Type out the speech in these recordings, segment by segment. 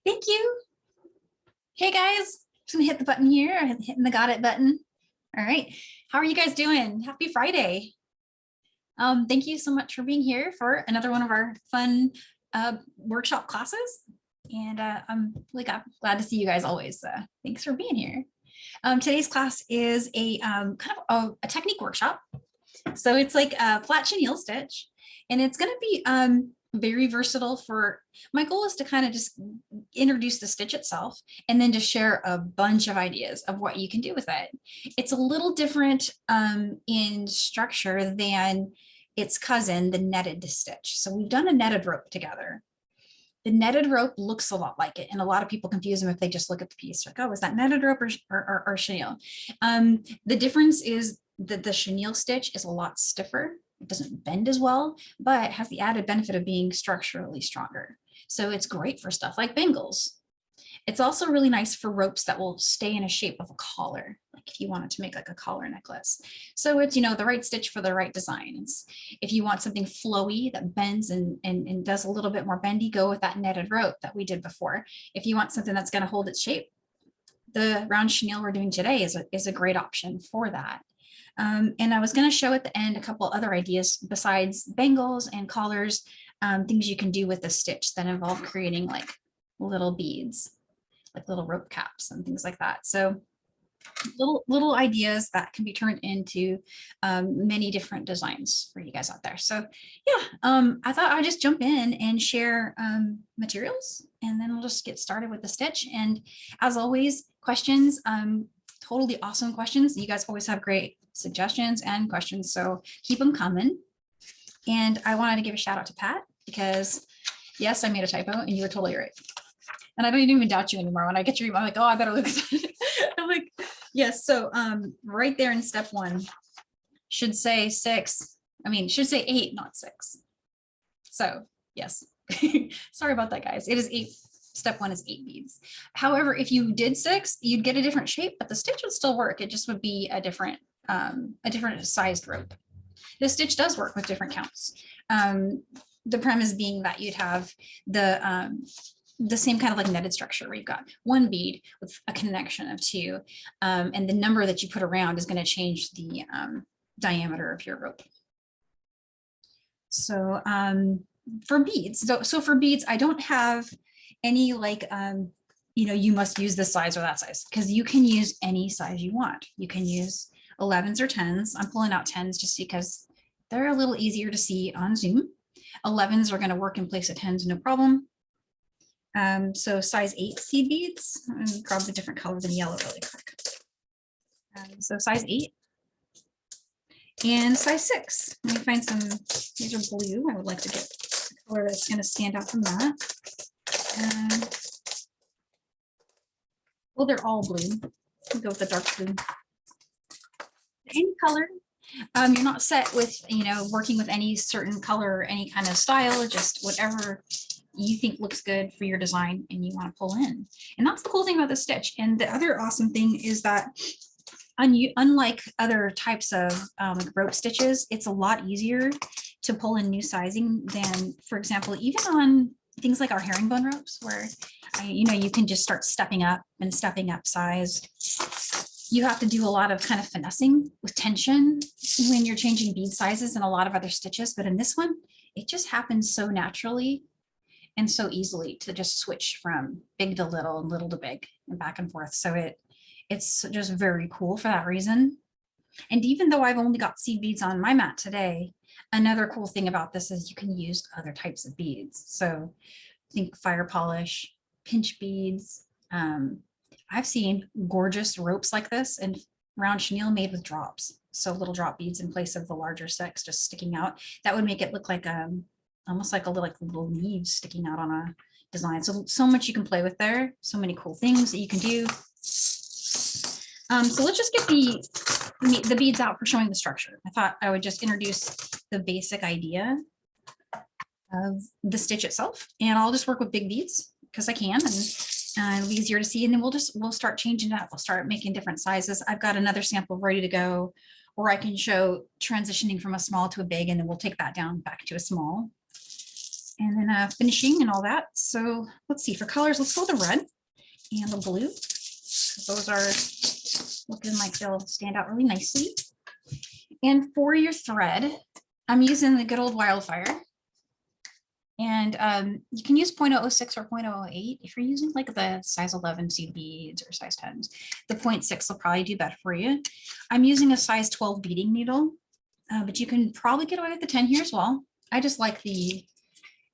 Thank you. Hey guys, just gonna hit the button here. I'm hitting the got it button. All right. How are you guys doing? Happy Friday. Thank you so much for being here for another one of our fun workshop classes. And I'm really glad to see you guys always. Thanks for being here. Today's class is a kind of a technique workshop. So it's like a flat chenille stitch, and it's going to be very versatile for, my goal is to kind of just introduce the stitch itself and then to share a bunch of ideas of what you can do with it. It's a little different in structure than its cousin, the netted stitch. So we've done a netted rope together. The netted rope looks a lot like it, and a lot of people confuse them if they just look at the piece like, oh, is that netted rope or chenille? The difference is that the chenille stitch is a lot stiffer. It doesn't bend as well, but has the added benefit of being structurally stronger. So it's great for stuff like bangles. It's also really nice for ropes that will stay in a shape of a collar, like if you wanted to make like a collar necklace. So it's, you know, the right stitch for the right design. It's, if you want something flowy that bends and does a little bit more bendy, go with that netted rope that we did before. If you want something that's going to hold its shape, the round chenille we're doing today is a great option for that. And I was going to show at the end a couple other ideas besides bangles and collars, things you can do with the stitch that involve creating like little beads, like little rope caps and things like that. So little ideas that can be turned into many different designs for you guys out there. So yeah, I thought I'd just jump in and share materials, and then we'll just get started with the stitch. And as always, questions, totally awesome questions. You guys always have great suggestions and questions, so keep them coming. And I wanted to give a shout out to Pat, because yes, I made a typo and you were totally right. And I don't even doubt you anymore. When I get your email, I'm like, oh, I better look at that. I'm like, yes. So right there in step 1 should say 6. I mean, should say 8, not 6. So yes, sorry about that, guys. It is 8. Step 1 is 8 beads. However, if you did 6, you'd get a different shape, but the stitch would still work. It just would be a different sized rope. The stitch does work with different counts. The premise being that you'd have the same kind of like netted structure where you've got 1 bead with a connection of 2, and the number that you put around is going to change the diameter of your rope. So for beads, so for beads, I don't have any like you know, you must use this size or that size, because you can use any size you want. You can use 11s or 10s. I'm pulling out 10s just because they're a little easier to see on Zoom. 11s are going to work in place of 10s, no problem. So size 8 seed beads, and grab a different color than yellow really quick. So size 8 and size 6. Let me find some, these are blue. I would like to get a color that's going to stand out from that. Well, they're all blue. I'll go with the dark blue. Any color. You're not set with, you know, working with any certain color or any kind of style, just whatever you think looks good for your design and you want to pull in. And that's the cool thing about the stitch. And the other awesome thing is that unlike other types of like rope stitches, it's a lot easier to pull in new sizing than, for example, even on things like our herringbone ropes, where you know, you can just start stepping up size. You have to do a lot of kind of finessing with tension when you're changing bead sizes and a lot of other stitches. But in this one, it just happens so naturally and so easily to just switch from big to little and little to big and back and forth. So it's just very cool for that reason. And even though I've only got seed beads on my mat today, another cool thing about this is you can use other types of beads. So think fire polish, pinch beads. I've seen gorgeous ropes like this and round chenille made with drops. So little drop beads in place of the larger 6 just sticking out. That would make it look like almost like little leaves sticking out on a design. So much you can play with there. So many cool things that you can do. So let's just get the beads out for showing the structure. I thought I would just introduce the basic idea of the stitch itself, and I'll just work with big beads because I can, and it'll be easier to see. And then we'll start changing that. We'll start making different sizes. I've got another sample ready to go, or I can show transitioning from a small to a big, and then we'll take that down back to a small. and then finishing and all that. So let's see, for colors, let's go with the red and the blue. Those are looking like they'll stand out really nicely. And for your thread, I'm using the good old Wildfire. And you can use 0.006 or 0.008 if you're using like the size 11 seed beads or size 10s. The 0.6 will probably do better for you. I'm using a size 12 beading needle, but you can probably get away with the 10 here as well. I just like the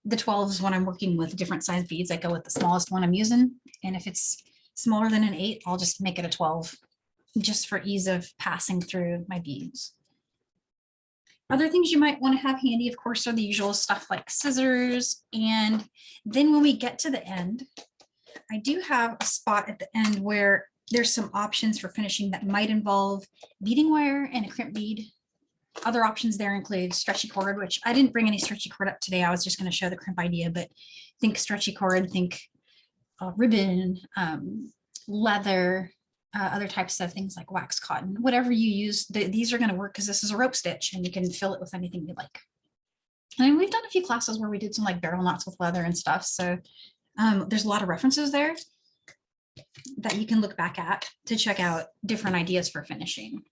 12s when I'm working with different size beads. I go with the smallest one I'm using. And if it's smaller than an 8, I'll just make it a 12 just for ease of passing through my beads. Other things you might want to have handy, of course, are the usual stuff like scissors. And then when we get to the end, I do have a spot at the end where there's some options for finishing that might involve beading wire and a crimp bead. Other options there include stretchy cord, which I didn't bring any stretchy cord up today. I was just going to show the crimp idea, but think stretchy cord, think ribbon, leather, other types of things like wax cotton, whatever you use, these are going to work because this is a rope stitch and you can fill it with anything you like. And we've done a few classes where we did some like barrel knots with leather and stuff. So there's a lot of references there that you can look back at to check out different ideas for finishing.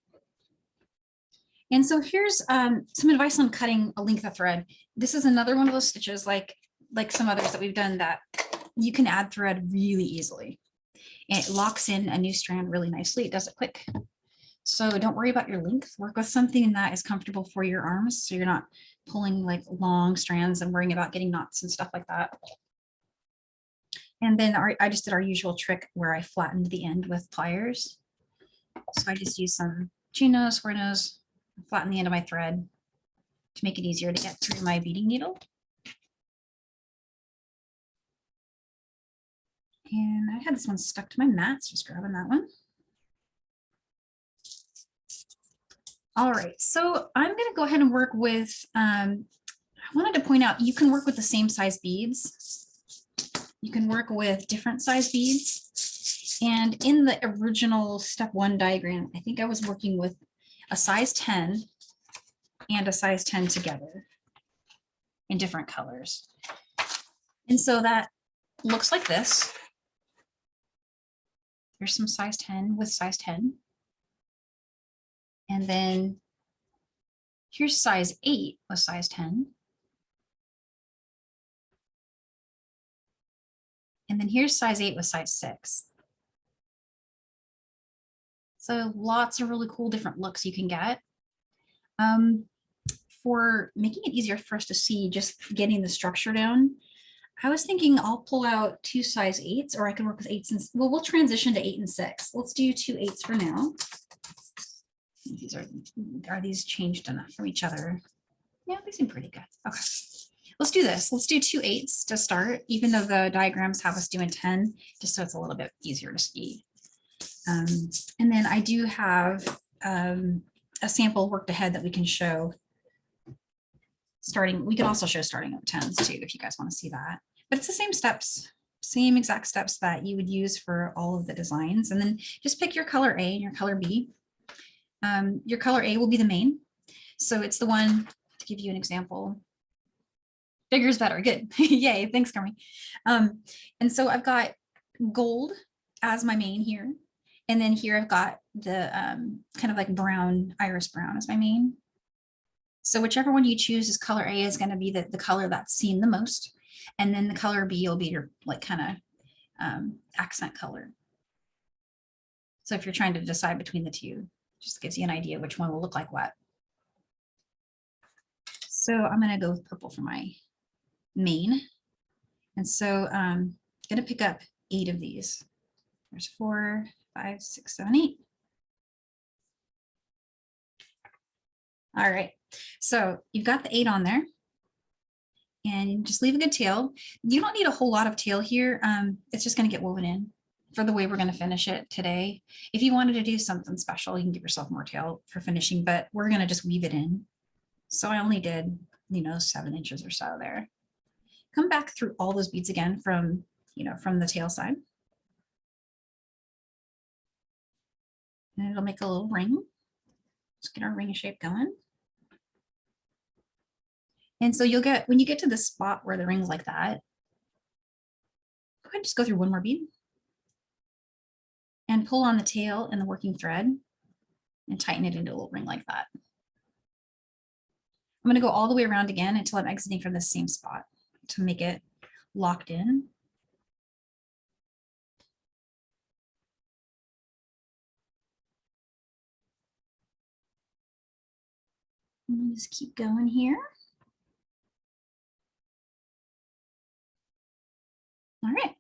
And so here's some advice on cutting a length of thread. This is another one of those stitches like some others that we've done that you can add thread really easily. And it locks in a new strand really nicely. It does it quick. So don't worry about your length. Work with something that is comfortable for your arms so you're not pulling like long strands and worrying about getting knots and stuff like that. And then I just did our usual trick where I flattened the end with pliers. So I just used some chino, square nose, flatten the end of my thread to make it easier to get through my beading needle. And I had this one stuck to my mat, so just grabbing that one. All right, so I'm going to go ahead and work with, I wanted to point out, you can work with the same size beads. You can work with different size beads. And in the original step 1 diagram, I think I was working with a size 10 and a size 10 together in different colors. And so that looks like this. There's some size 10 with size 10. And then here's size 8 with size 10. And then here's size 8 with size 6. So lots of really cool different looks you can get. For making it easier for us to see just getting the structure down, I was thinking I'll pull out 2 size 8s, or I can work with 8s and, well, we'll transition to 8 and 6. Let's do 2 8s for now. These are these changed enough from each other? Yeah, they seem pretty good. Okay, let's do this. Let's do 2 8s to start, even though the diagrams have us doing 10, just so it's a little bit easier to see. And then I do have a sample worked ahead that we can show starting. We can also show starting at 10s too, if you guys want to see that. But it's the same steps, same exact steps that you would use for all of the designs. And then just pick your color A and your color B. Your color A will be the main. So it's the one, to give you an example. Bigger is better, good. Yay, thanks, Carmi. And so I've got gold as my main here. And then here I've got the kind of like brown, iris brown as my main. So whichever one you choose is color A is going to be the color that's seen the most. And then the color B will be your like kind of accent color. So if you're trying to decide between the two, just gives you an idea which one will look like what. So I'm going to go with purple for my main. And so I'm going to pick up 8 of these. There's 4, 5, 6, 7, 8. All right, so you've got the 8 on there. And just leave a good tail. You don't need a whole lot of tail here. It's just going to get woven in for the way we're going to finish it today. If you wanted to do something special, you can give yourself more tail for finishing, but we're going to just weave it in. So I only did, 7 inches or so there. Come back through all those beads again from, from the tail side. And it'll make a little ring. Let's get our ring shape going. And so you'll get, when you get to the spot where the ring's like that, go ahead and just go through one more bead and pull on the tail and the working thread and tighten it into a little ring like that. I'm going to go all the way around again until I'm exiting from the same spot to make it locked in. And just keep going here. All right.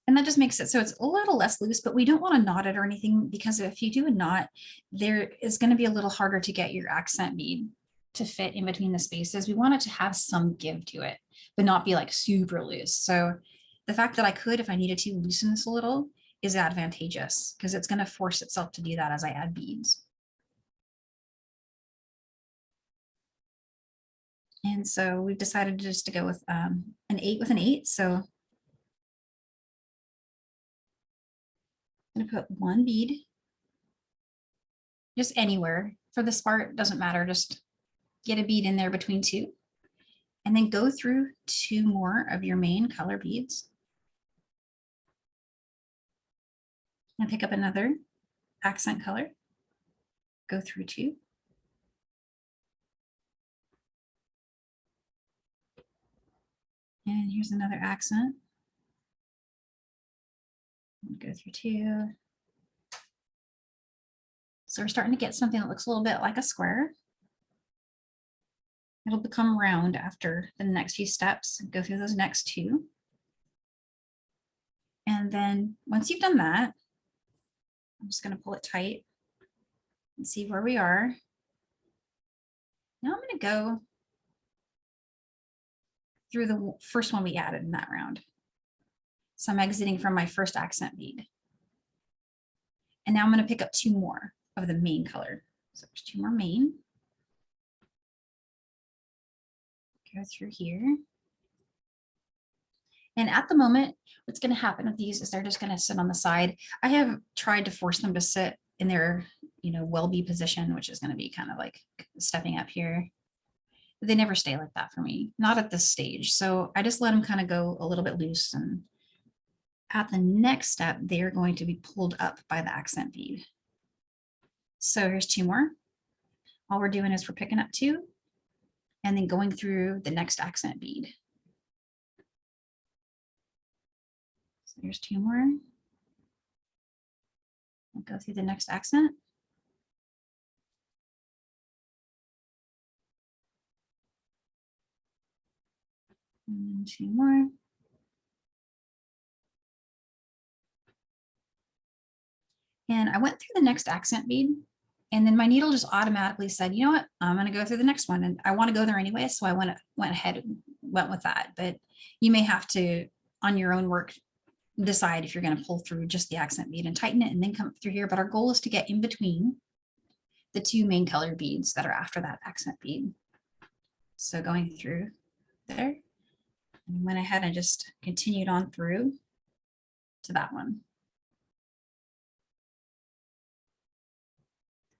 And that just makes it so it's a little less loose, but we don't want to knot it or anything, because if you do a knot, there is going to be a little harder to get your accent bead to fit in between the spaces. We want it to have some give to it, but not be like super loose. So the fact that I could, if I needed to, loosen this a little is advantageous, because it's going to force itself to do that as I add beads. And so we've decided just to go with an 8 with an 8. So I'm going to put one bead just anywhere. For this part, doesn't matter, just get a bead in there between two, and then go through 2 more of your main color beads and pick up another accent color, go through 2, and here's another accent, go through 2. So we're starting to get something that looks a little bit like a square. It'll become round after the next few steps. Go through those next 2. And then once you've done that, I'm just going to pull it tight and see where we are. Now I'm going to go through the first one we added in that round. So I'm exiting from my first accent bead. And now I'm going to pick up 2 more of the main color. So there's 2 more main. Go through here. And at the moment, what's going to happen with these is they're just going to sit on the side. I have tried to force them to sit in their, well-be position, which is going to be kind of like stepping up here. But they never stay like that for me, not at this stage. So I just let them kind of go a little bit loose. And at the next step, they're going to be pulled up by the accent bead. So here's 2 more. All we're doing is we're picking up 2 and then going through the next accent bead. So here's 2 more. I'll go through the next accent. And then 2 more. And I went through the next accent bead, and then my needle just automatically said, you know what, I'm going to go through the next one. And I want to go there anyway. So I went ahead and went with that. But you may have to, on your own work, decide if you're going to pull through just the accent bead and tighten it and then come through here. But our goal is to get in between the 2 main color beads that are after that accent bead. So going through there, and went ahead and just continued on through to that one.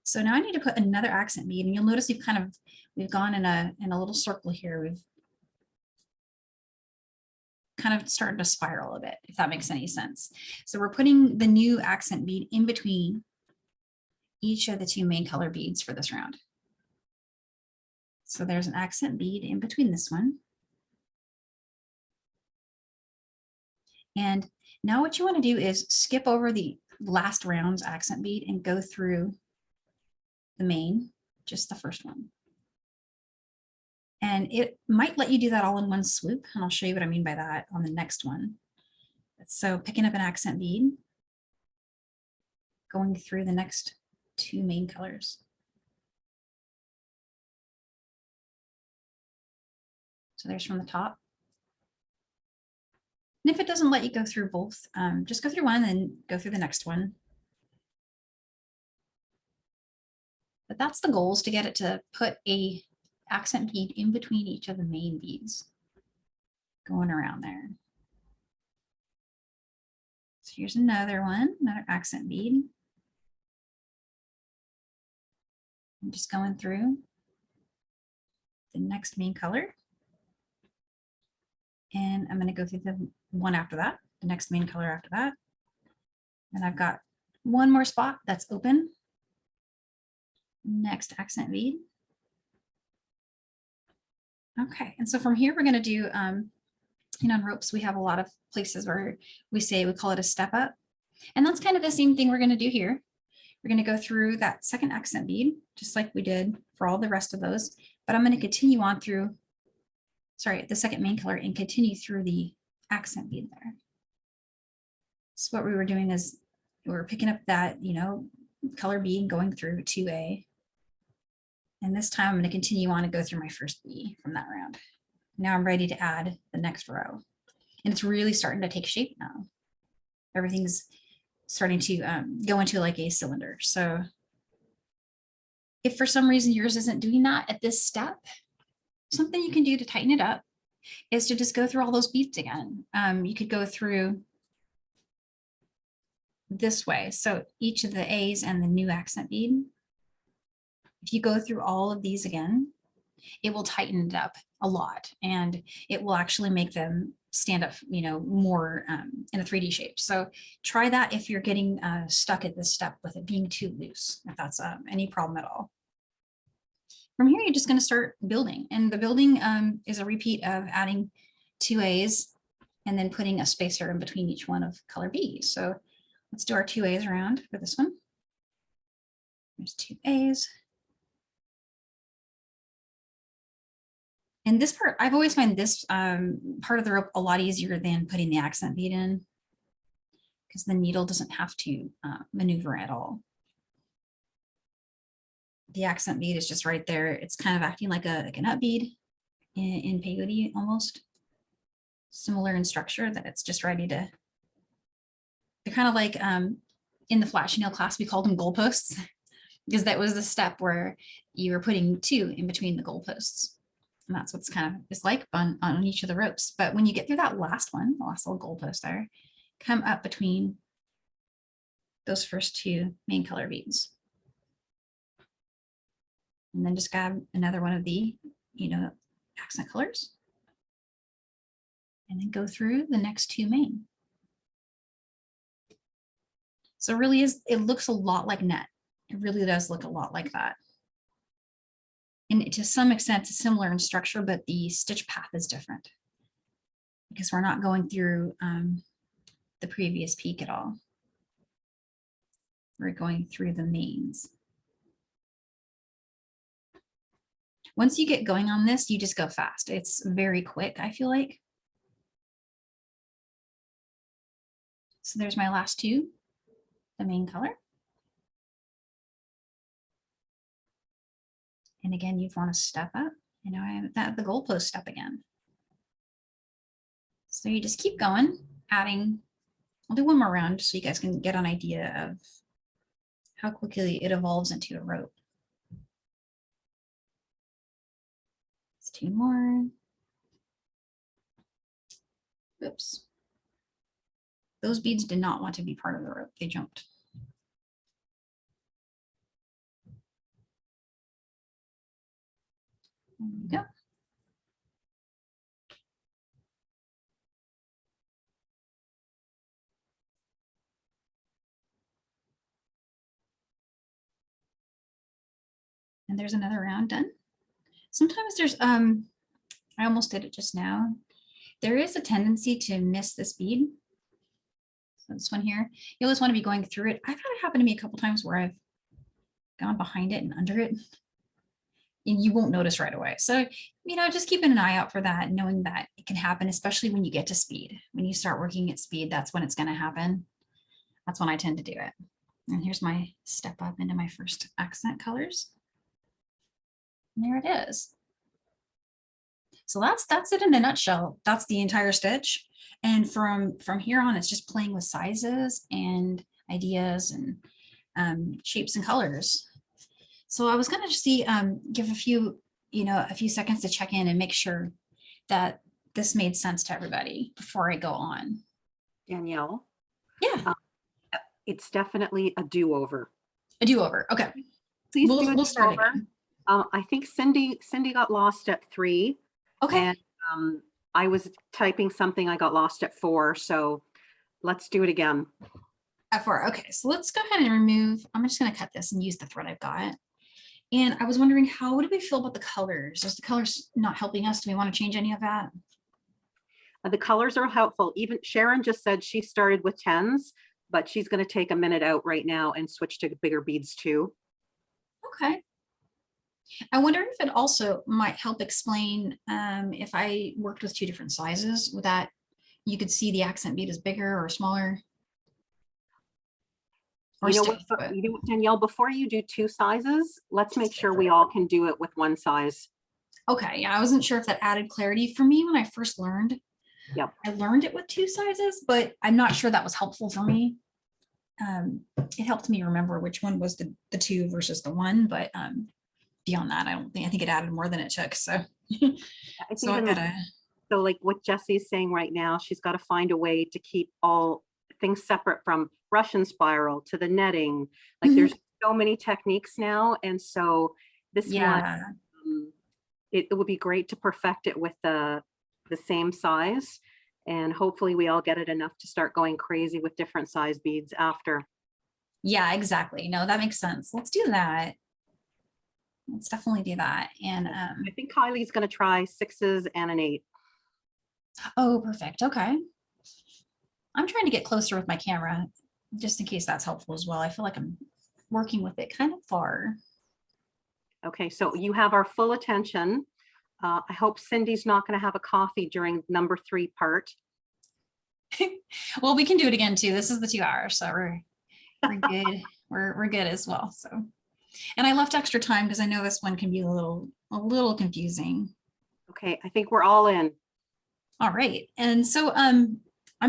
So now I need to put another accent bead, and you'll notice we've gone in a little circle here. We've kind of started to spiral a bit, if that makes any sense. So we're putting the new accent bead in between each of the 2 main color beads for this round. So there's an accent bead in between this one. And now what you want to do is skip over the last round's accent bead and go through the main, just the first one. And it might let you do that all in one swoop. And I'll show you what I mean by that on the next one. So picking up an accent bead, going through the next 2 main colors. So there's from the top. And if it doesn't let you go through both, just go through one and then go through the next one. But that's the goal, is to get it to put a accent bead in between each of the main beads going around there. So here's another one, another accent bead. I'm just going through. the next main color. And I'm going to go through the one after that, the next main color after that. And I've got one more spot that's open. Next accent bead. Okay, and so from here we're going to do, you know, on ropes we have a lot of places where we call it a step up. And that's kind of the same thing we're going to do here. We're going to go through that second accent bead, just like we did for all the rest of those. But I'm going to continue on through, sorry, the second main color and continue through the accent bead there. So what we were doing is we were picking up that, you know, color bead going through 2A. And this time I'm going to continue on and go through my first B from that round. Now I'm ready to add the next row. And it's really starting to take shape now. Everything's starting to go into like a cylinder. So if for some reason yours isn't doing that at this step, something you can do to tighten it up is to just go through all those beads again. You could go through this way. So each of the A's and the new accent bead, if you go through all of these again, it will tighten it up a lot and it will actually make them stand up, you know, more in a 3D shape. So try that if you're getting stuck at this step with it being too loose, if that's any problem at all. From here, you're just going to start building, and the building is a repeat of adding 2 A's and then putting a spacer in between each one of color B. So let's do our 2 A's around for this one. There's 2 A's. And this part, I've always found this part of the rope a lot easier than putting the accent bead in, because the needle doesn't have to maneuver at all. The accent bead is just right there. It's kind of acting like a nut bead in peyote almost. Similar in structure, that it's just ready to, they're kind of like in the flat chenille class, we called them goalposts, because that was the step where you were putting 2 in between the goalposts. And that's what's kind of is like on each of the ropes. But when you get through that last one, the last little goalpost there, come up between those first 2 main color beads. And then just grab another one of the, you know, accent colors. And then go through the next 2 main. So it really is, it looks a lot like net. It really does look a lot like that. And to some extent, it's similar in structure, but the stitch path is different because we're not going through the previous peak at all. We're going through the mains. Once you get going on this, you just go fast. It's very quick, I feel like. So there's my last 2, the main color. And again, you'd want to step up. You know, I have the goalpost step again. So you just keep going, adding. I'll do one more round just so you guys can get an idea of how quickly it evolves into a rope. It's 2 more. Oops. Those beads did not want to be part of the rope. They jumped. There we go. And there's another round done. Sometimes there's, I almost did it just now. There is a tendency to miss this bead. So this one here, you always want to be going through it. I've had it happen to me a couple times where I've gone behind it and under it. And you won't notice right away. So, you know, just keeping an eye out for that, knowing that it can happen, especially when you get to speed. When you start working at speed, that's when it's going to happen. That's when I tend to do it. And here's my step up into my first accent colors. And there it is. So that's it in a nutshell. That's the entire stitch. And from here on, it's just playing with sizes and ideas and shapes and colors. So I was going to just see, give a few seconds to check in and make sure that this made sense to everybody before I go on. Danielle? Yeah. It's definitely a do-over. A do-over. Okay. Please we'll start again. I think Cindy got lost at 3. Okay. And I was typing something, I got lost at 4. So let's do it again. At 4. Okay, so let's go ahead and remove. I'm just going to cut this and use the thread I've got. And I was wondering, what do we feel about the colors? Is the colors not helping us? Do we want to change any of that? The colors are helpful. Even Sharon just said she started with 10s, but she's going to take a minute out right now and switch to bigger beads too. Okay. I wonder if it also might help explain if I worked with 2 different sizes, with that you could see the accent bead is bigger or smaller. Or you know stiff, what, Danielle, before you do 2 sizes, let's make sure we all can do it with 1 size. Okay, yeah, I wasn't sure if that added clarity for me when I first learned. Yep. I learned it with 2 sizes, but I'm not sure that was helpful for me. It helped me remember which one was the 2 versus the 1, but beyond that, I think it added more than it took. So, So like what Jessie's saying right now, she's got to find a way to keep all things separate, from Russian spiral to the netting. Like there's so many techniques now. And so this one, it would be great to perfect it with the same size. And hopefully we all get it enough to start going crazy with different size beads after. Yeah, exactly. No, that makes sense. Let's do that. Let's definitely do that. And I think Kylie's going to try 6s and an 8. Oh, perfect. Okay. I'm trying to get closer with my camera just in case that's helpful as well. I feel like I'm working with it kind of far. Okay, so you have our full attention. I hope Cindy's not going to have a coffee during number 3 part. Well, we can do it again too. This is the 2 hours, so we're good. we're good as well. So, and I left extra time because I know this one can be a little confusing. Okay, I think we're all in. All right, and so I'm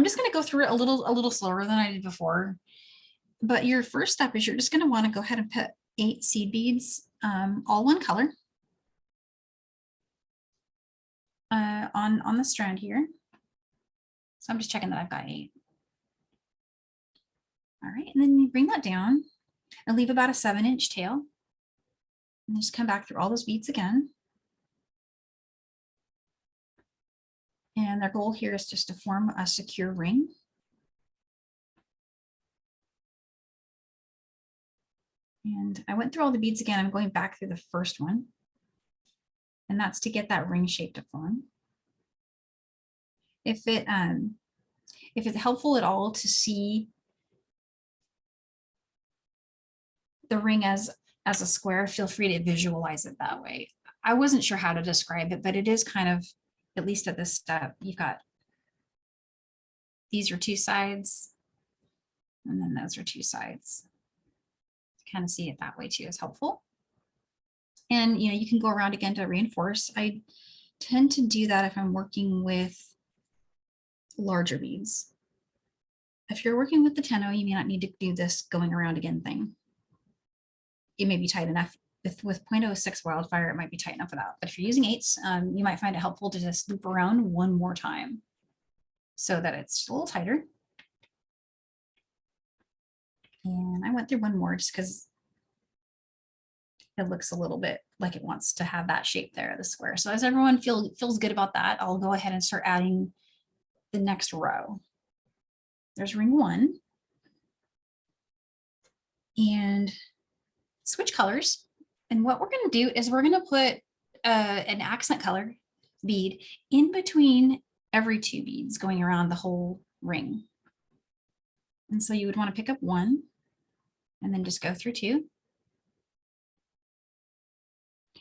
just going to go through it a little slower than I did before. But your first step is you're just going to want to go ahead and put 8 seed beads, all one color, on the strand here. So I'm just checking that I've got 8. All right, and then you bring that down and leave about a 7-inch tail. And just come back through all those beads again. And their goal here is just to form a secure ring. And I went through all the beads again. I'm going back through the first one. And that's to get that ring shape to form. If it's helpful at all to see the ring as a square, feel free to visualize it that way. I wasn't sure how to describe it, but it is kind of, at least at this step, you've got, these are 2 sides, and then those are 2 sides. Kind of see it that way too is helpful. And you can go around again to reinforce. I tend to do that if I'm working with larger beads. If you're working with the 10-0, you may not need to do this going around again thing. It may be tight enough. With 0.06 Wildfire, it might be tight enough for that. But if you're using 8s, you might find it helpful to just loop around one more time so that it's a little tighter. And I went through one more just because it looks a little bit like it wants to have that shape there, the square. So as everyone feels good about that, I'll go ahead and start adding the next row. There's ring 1. And switch colors. And what we're going to do is we're going to put an accent color bead in between every 2 beads going around the whole ring. And so you would want to pick up 1 and then just go through 2.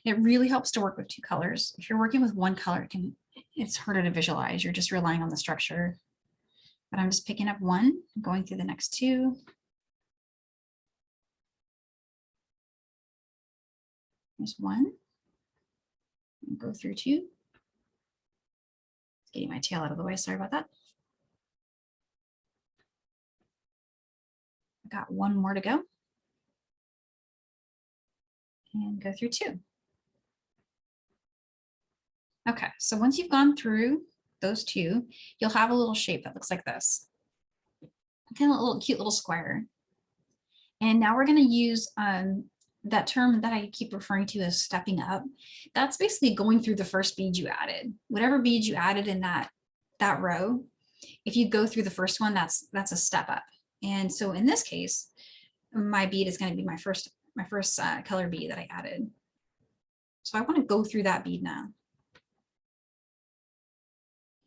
It really helps to work with 2 colors. If you're working with 1 color, it's harder to visualize. You're just relying on the structure. But I'm just picking up 1, going through the next 2. There's 1. Go through 2. Getting my tail out of the way. Sorry about that. I got 1 more to go. And go through 2. Okay, so once you've gone through those 2, you'll have a little shape that looks like this. Kind of a little cute little square. And now we're going to use that term that I keep referring to as stepping up, that's basically going through the first bead you added. Whatever bead you added in that row, if you go through the first one, that's a step up. And so in this case, my bead is going to be my first color bead that I added. So I want to go through that bead now.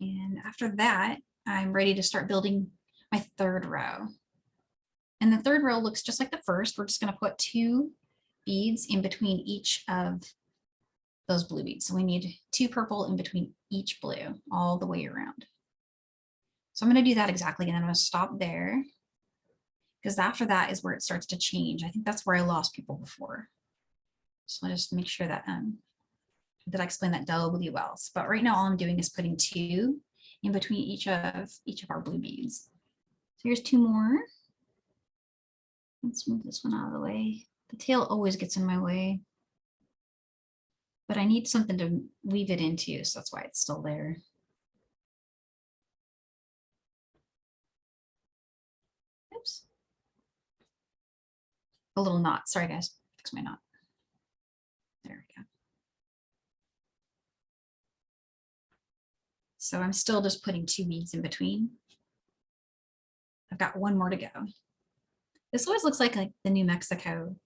And after that, I'm ready to start building my third row. And the third row looks just like the first. We're just going to put 2 beads in between each of those blue beads. So we need 2 purple in between each blue all the way around. So I'm going to do that exactly, and then I'm going to stop there because after that is where it starts to change. I think that's where I lost people before. So I'll just make sure that that I explained that doubly well. But right now all I'm doing is putting 2 in between each of our blue beads. So here's 2 more. Let's move this one out of the way. The tail always gets in my way, but I need something to weave it into, so that's why it's still there. Oops. A little knot. Sorry, guys. Fix my knot. There we go. So I'm still just putting 2 beads in between. I've got 1 more to go. This always looks like the New Mexico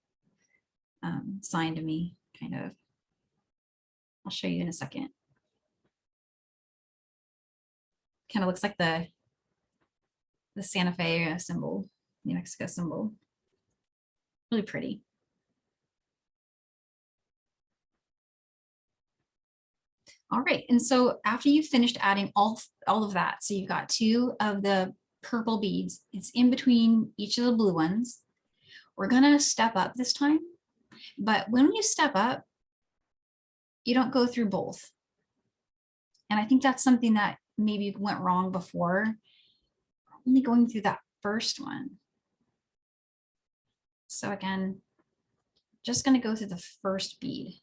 sign to me, kind of. I'll show you in a second. Kind of looks like the Santa Fe symbol, New Mexico symbol. Really pretty. All right, and so after you've finished adding all of that, so you've got 2 of the purple beads, it's in between each of the blue ones. We're gonna step up this time, but when you step up, you don't go through both. And I think that's something that maybe went wrong before, only going through that first one. So again, just gonna go through the first bead.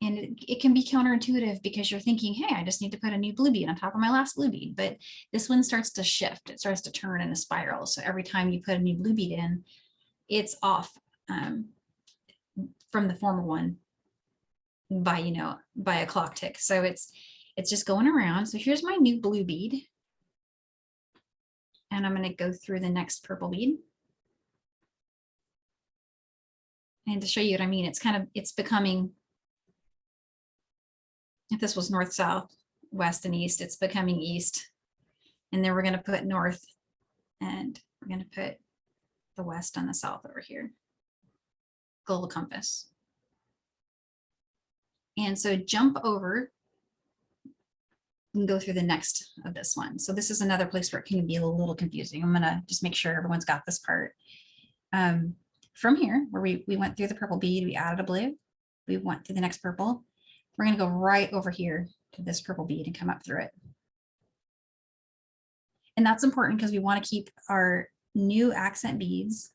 And it can be counterintuitive because you're thinking, hey, I just need to put a new blue bead on top of my last blue bead. But this one starts to shift. It starts to turn in a spiral. So every time you put a new blue bead in, it's off from the former one by a clock tick. So it's just going around. So here's my new blue bead. And I'm going to go through the next purple bead. And to show you what I mean, it's becoming, if this was north, south, west, and east, it's becoming east. And then we're going to put north, and we're going to put the west and the south over here. Global compass. And so jump over and go through the next of this one. So this is another place where it can be a little confusing. I'm going to just make sure everyone's got this part. From here, where we went through the purple bead, we added a blue, we went through the next purple. We're going to go right over here to this purple bead and come up through it. And that's important because we want to keep our new accent beads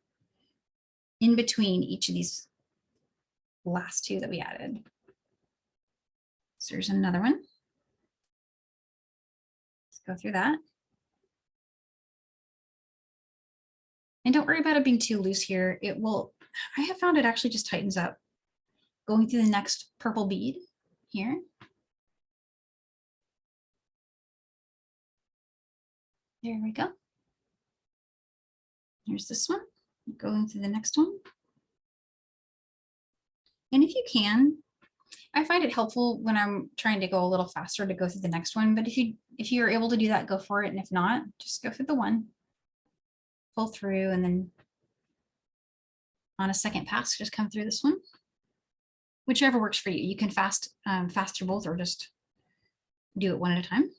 in between each of these last 2 that we added. So there's another one. Let's go through that. And don't worry about it being too loose here. It will, I have found it actually just tightens up. Going through the next purple bead here. There we go. Here's this one. Going through the next one. And if you can, I find it helpful when I'm trying to go a little faster to go through the next one. But if you're able to do that, go for it. And if not, just go through the one. Pull through, and then on a second pass, just come through this one. Whichever works for you. You can fast through both, or just do it one at a time.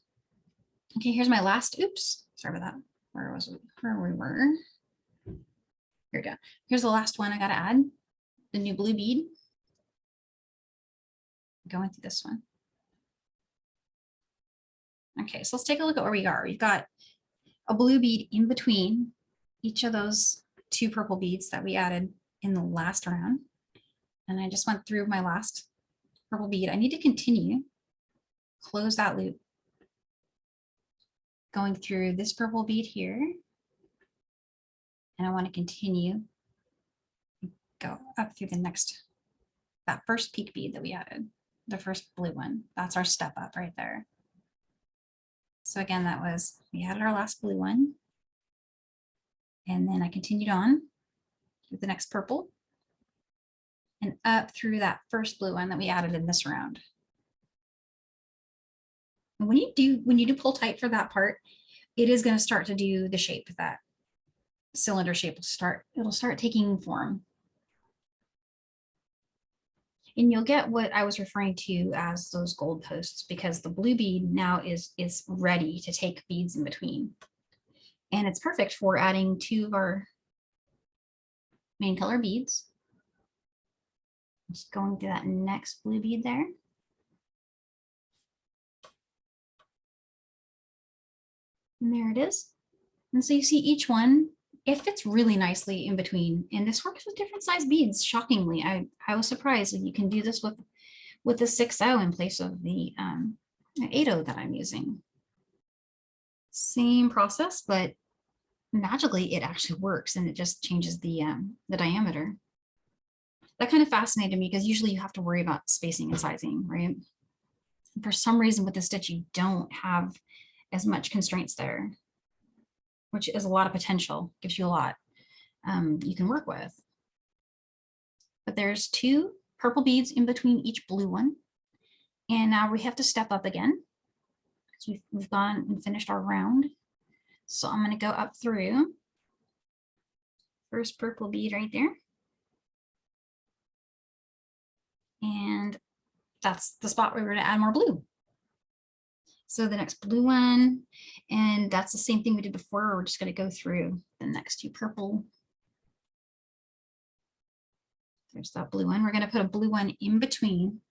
Okay, here's my last. Oops, sorry about that. Where was it? Where we were? Here we go. Here's the last one I got to add. The new blue bead. Going through this one. Okay, so let's take a look at where we are. We've got a blue bead in between each of those 2 purple beads that we added in the last round. And I just went through my last purple bead. I need to continue, close that loop, going through this purple bead here, And I want to continue, go up through the next, that first peak bead that we added, the first blue one. That's our step up right there. So again, that was, we added our last blue one. And then I continued on with the next purple and up through that first blue one that we added in this round. And when you do pull tight for that part, it is going to start to do the shape. That cylinder shape it'll start taking form. And you'll get what I was referring to as those gold posts, because the blue bead now is ready to take beads in between. And it's perfect for adding 2 of our main color beads. Just going through that next blue bead there. And there it is. And so you see each one, it fits really nicely in between. And this works with different size beads, shockingly. I was surprised that you can do this with the 6/0 in place of the 8/0 that I'm using. Same process, but magically it actually works, and it just changes the diameter. That kind of fascinated me, because usually you have to worry about spacing and sizing, right? And for some reason with the stitch, you don't have as much constraints there, which is a lot of potential, gives you a lot you can work with. But there's 2 purple beads in between each blue one. And now we have to step up again, because we've gone and finished our round. So I'm going to go up through first purple bead right there. And that's the spot where we're going to add more blue. So the next blue one, and that's the same thing we did before. We're just going to go through the next 2 purple. There's that blue one. We're going to put a blue one in between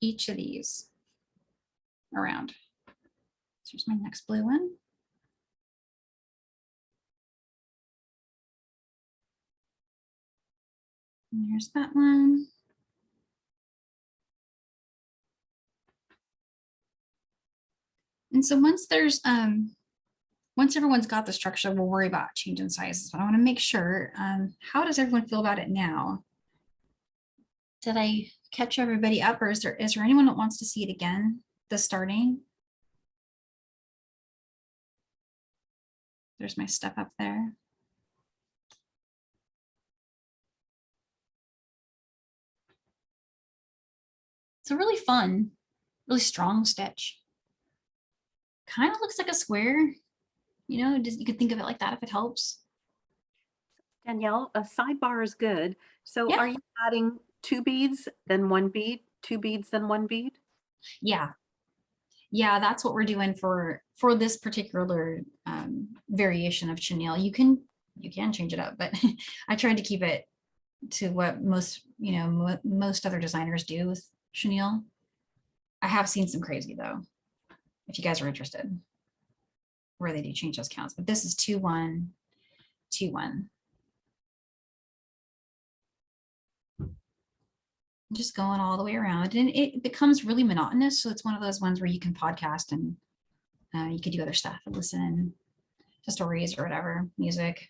each of these around. So here's my next blue one. And there's that one. And so once everyone's got the structure, we'll worry about changing sizes, but I want to make sure, how does everyone feel about it now? Did I catch everybody up, or is there anyone that wants to see it again, the starting? There's my step up there. It's a really fun, really strong stitch. Kind of looks like a square, you know, you could think of it like that if it helps. Danielle, a sidebar is good. So Yeah. Are you adding 2 beads, then 1 bead, 2 beads, then 1 bead? Yeah. Yeah, that's what we're doing for this particular variation of chenille. You can change it up, but I tried to keep it to what most other designers do with chenille. I have seen some crazy though, if you guys are interested, where they do change those counts, but this is 2-1, 2-1. Just going all the way around, and it becomes really monotonous. So it's one of those ones where you can podcast and you could do other stuff and listen to stories or whatever, music.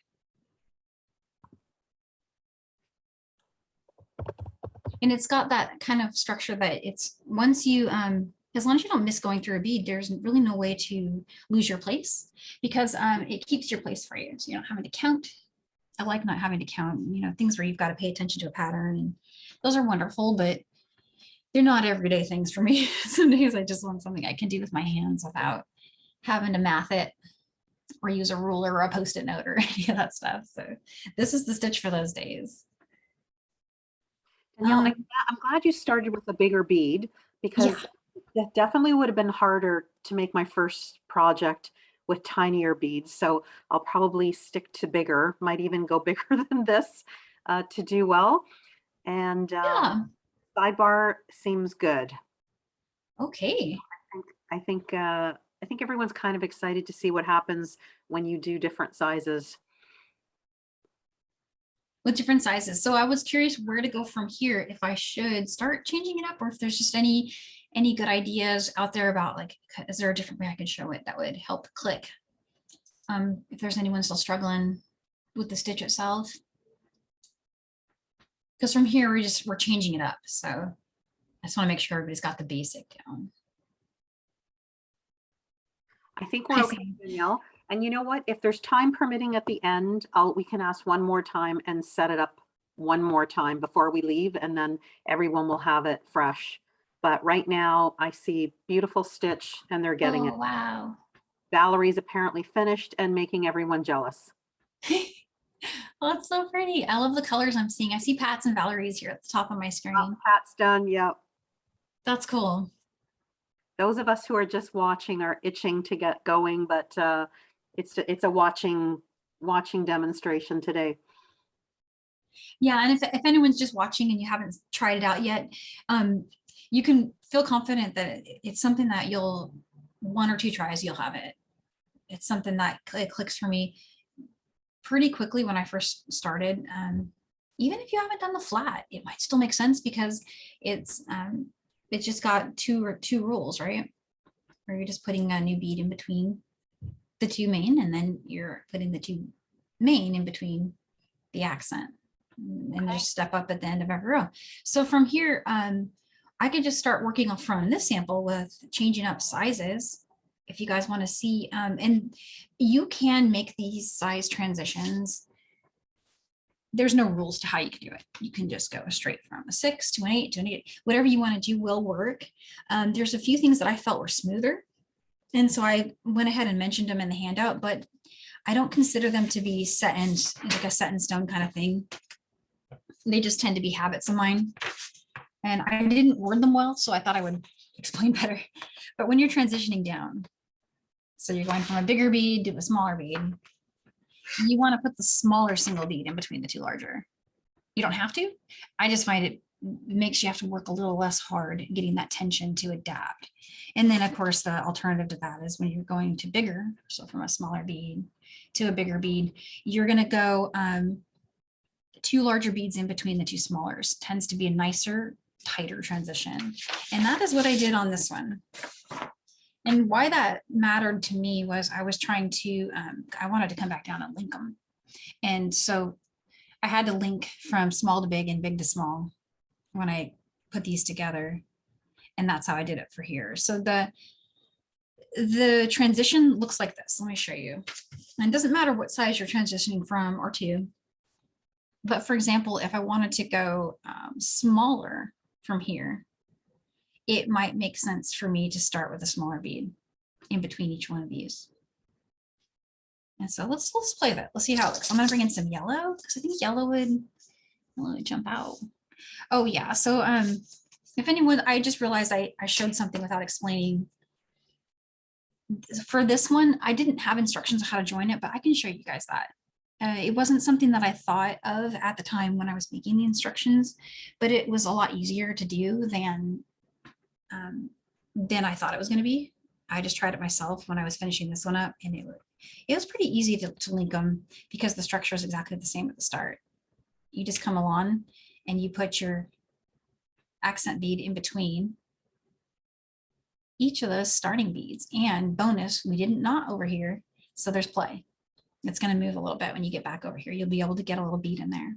And it's got that kind of structure that it's once you, as long as you don't miss going through a bead, there's really no way to lose your place, because it keeps your place for you. So you're not having to count. I like not having to count, things where you've got to pay attention to a pattern, and those are wonderful, but they're not everyday things for me. Some days I just want something I can do with my hands without having to math it or use a ruler or a Post-it note or any of that stuff. So this is the stitch for those days. Danielle, I'm glad you started with a bigger bead, because that definitely would have been harder to make my first project with tinier beads. So I'll probably stick to bigger, might even go bigger than this to do well. And sidebar seems good. Okay. I think everyone's kind of excited to see what happens when you do different sizes. With different sizes. So I was curious where to go from here, if I should start changing it up, or if there's just any good ideas out there about, like, is there a different way I can show it that would help click? if there's anyone still struggling with the stitch itself. Because from here, we're changing it up. So I just want to make sure everybody's got the basic down. I think we're okay, Danielle. And you know what? If there's time permitting at the end, we can ask one more time and set it up one more time before we leave, and then everyone will have it fresh. But right now I see beautiful stitch and they're getting it. Wow. Valerie's apparently finished and making everyone jealous. Well, it's so pretty. I love the colors I'm seeing. I see Pat's and Valerie's here at the top of my screen. Pat's done. Yep. That's cool. Those of us who are just watching are itching to get going, but it's a watching demonstration today. Yeah, and if anyone's just watching and you haven't tried it out yet, you can feel confident that it's something that you'll, 1 or 2 tries, you'll have it. It's something that it clicks for me pretty quickly when I first started. Even if you haven't done the flat, it might still make sense because it's just got two rules, right? Where you're just putting a new bead in between the 2 main, and then you're putting the 2 main in between the accent, and just step up at the end of every row. So from here, I could just start working off from this sample with changing up sizes if you guys want to see. And you can make these size transitions. There's no rules to how you can do it. You can just go straight from a 6 to an 8 to an 8. Whatever you want to do will work. There's a few things that I felt were smoother, and so I went ahead and mentioned them in the handout, but I don't consider them to be set in, like a set in stone kind of thing. They just tend to be habits of mine. And I didn't word them well, so I thought I would explain better. But when you're transitioning down, so you're going from a bigger bead to a smaller bead, you want to put the smaller single bead in between the 2 larger. You don't have to. I just find it makes you have to work a little less hard getting that tension to adapt. And then of course the alternative to that is when you're going to bigger, so from a smaller bead to a bigger bead, you're going to go 2 larger beads in between the 2 smallers. Tends to be a nicer, tighter transition. And that is what I did on this one. And why that mattered to me was I was trying to, I wanted to come back down and link them. And so I had to link from small to big and big to small when I put these together. And that's how I did it for here. So the transition looks like this. Let me show you. And it doesn't matter what size you're transitioning from or to. But for example, if I wanted to go smaller from here, it might make sense for me to start with a smaller bead in between each one of these. And so let's play that. Let's see how it looks. I'm gonna bring in some yellow because I think yellow would jump out. Oh yeah, so if anyone, I just realized I showed something without explaining. For this one, I didn't have instructions on how to join it, but I can show you guys that. It wasn't something that I thought of at the time when I was making the instructions, but it was a lot easier to do than I thought it was going to be. I just tried it myself when I was finishing this one up, and it was pretty easy to link them because the structure is exactly the same at the start. You just come along and you put your accent bead in between each of those starting beads. And bonus, we didn't knot over here, so there's play. It's going to move a little bit when you get back over here. You'll be able to get a little bead in there.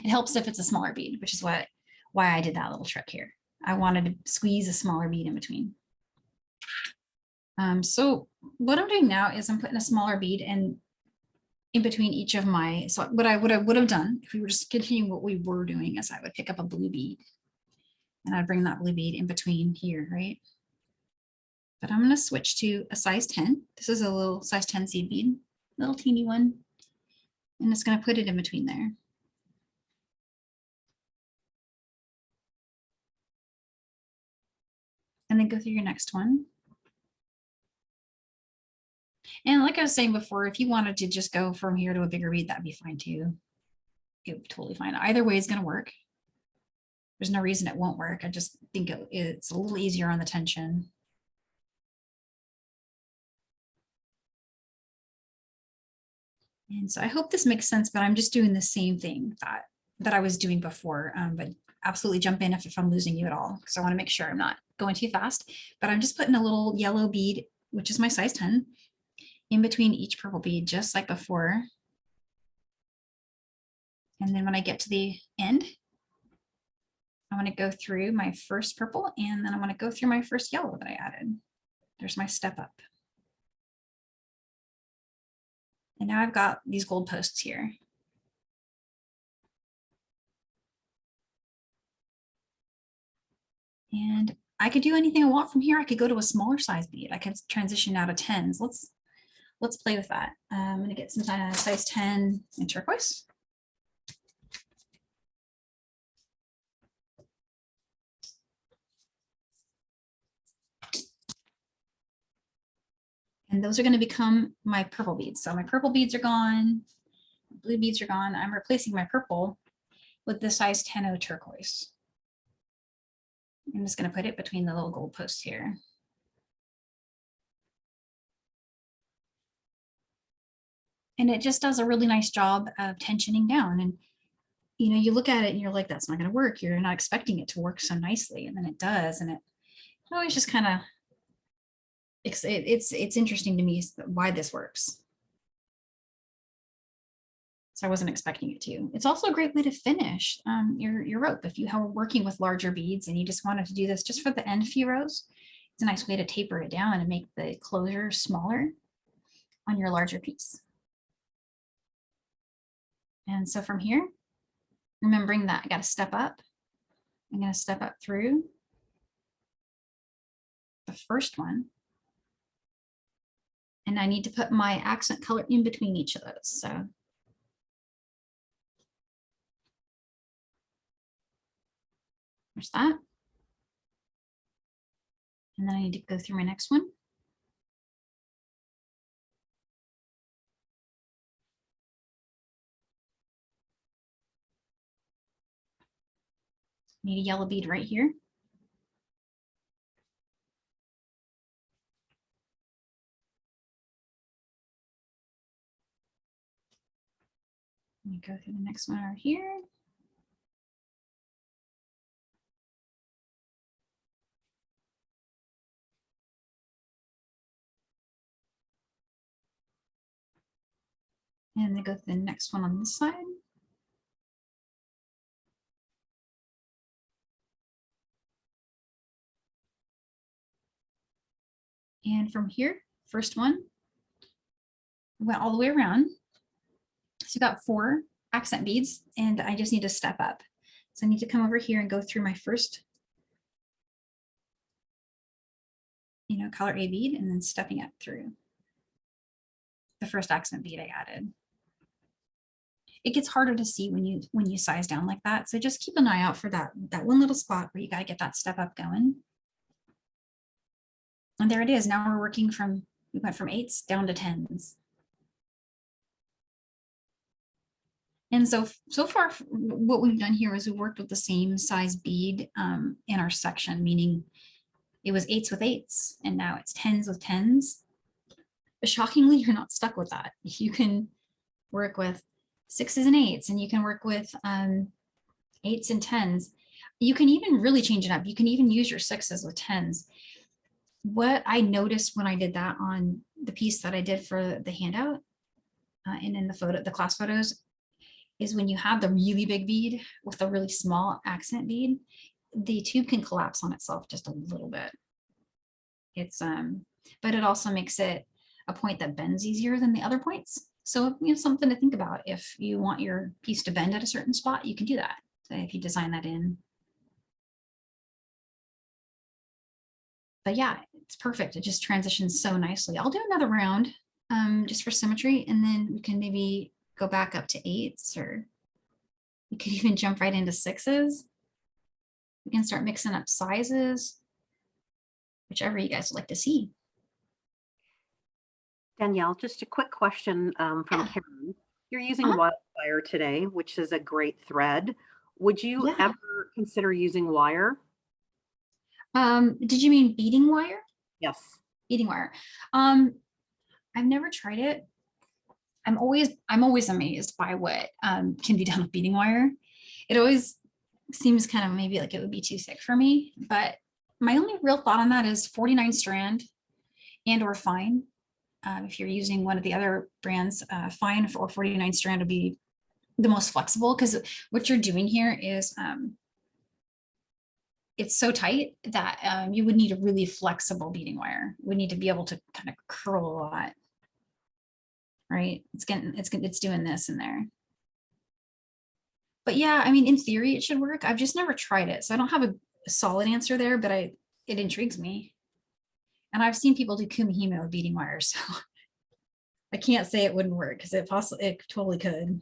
It helps if it's a smaller bead, which is why I did that little trick here. I wanted to squeeze a smaller bead in between. So what I'm doing now is I'm putting a smaller bead in between each of my, so what I would have done if we were just continuing what we were doing is I would pick up a blue bead and I'd bring that blue bead in between here, right? But I'm going to switch to a size 10. This is a little size 10 seed bead, little teeny one. And it's going to put it in between there. And then go through your next one. And like I was saying before, if you wanted to just go from here to a bigger bead, that'd be fine too. It would be totally fine. Either way is going to work. There's no reason it won't work. I just think it's a little easier on the tension. And so I hope this makes sense, but I'm just doing the same thing that I was doing before, but absolutely jump in if I'm losing you at all, because I want to make sure I'm not going too fast. But I'm just putting a little yellow bead, which is my size 10, in between each purple bead, just like before. And then when I get to the end, I want to go through my first purple, and then I want to go through my first yellow that I added. There's my step up. And now I've got these gold posts here. And I could do anything I want from here. I could go to a smaller size bead. I could transition out of 10s. Let's play with that. I'm going to get some size 10 in turquoise. And those are going to become my purple beads. So my purple beads are gone. Blue beads are gone. I'm replacing my purple with the size 10 turquoise. I'm just going to put it between the little gold posts here. And it just does a really nice job of tensioning down. And, you know, you look at it and you're like, that's not going to work. You're not expecting it to work so nicely. And then it does. And it always just kind of, it's interesting to me why this works. So I wasn't expecting it to. It's also a great way to finish your rope. If you are working with larger beads and you just wanted to do this just for the end few rows, it's a nice way to taper it down and make the closure smaller on your larger piece. And so from here, remembering that I got to step up. I'm going to step up through the first one. And I need to put my accent color in between each of those. So there's that. And then I need to go through my next one. Need a yellow bead right here. Let me go through the next one over here. And then go to the next one on this side. And from here, first one, went all the way around. So you got 4 accent beads, and I just need to step up. So I need to come over here and go through my first, color A bead, and then stepping up through the first accent bead I added. It gets harder to see when you size down like that. So just keep an eye out for that one little spot where you got to get that step up going. And there it is. Now we're working we went from 8s down to 10s. And so far, what we've done here is we worked with the same size bead in our section, meaning it was 8s with 8s, and now it's 10s with 10s. But shockingly, you're not stuck with that. You can work with 6s and 8s, and you can work with 8s and 10s. You can even really change it up. You can even use your 6s with 10s. What I noticed when I did that on the piece that I did for the handout and in the class photos, is when you have the really big bead with a really small accent bead, the tube can collapse on itself just a little bit. It's but it also makes it a point that bends easier than the other points. So something to think about. If you want your piece to bend at a certain spot, you can do that. So if you design that in. But yeah, it's perfect. It just transitions so nicely. I'll do another round just for symmetry, and then we can maybe go back up to 8s, or you could even jump right into 6s. We can start mixing up sizes, whichever you guys would like to see. Danielle, just a quick question from Karen. You're using Wildfire today, which is a great thread. Would you ever consider using wire? Did you mean beading wire? Yes. Beading wire. I've never tried it. I'm always amazed by what can be done with beading wire. It always seems kind of maybe like it would be too thick for me, but my only real thought on that is 49 strand and or fine. If you're using one of the other brands, fine or 49 strand would be the most flexible, because what you're doing here is it's so tight that you would need a really flexible beading wire. We need to be able to kind of curl a lot, right? It's doing this in there. But yeah, I mean, in theory, it should work. I've just never tried it, so I don't have a solid answer there, but it intrigues me. And I've seen people do kumihime with beading wire, so I can't say it wouldn't work, because it totally could.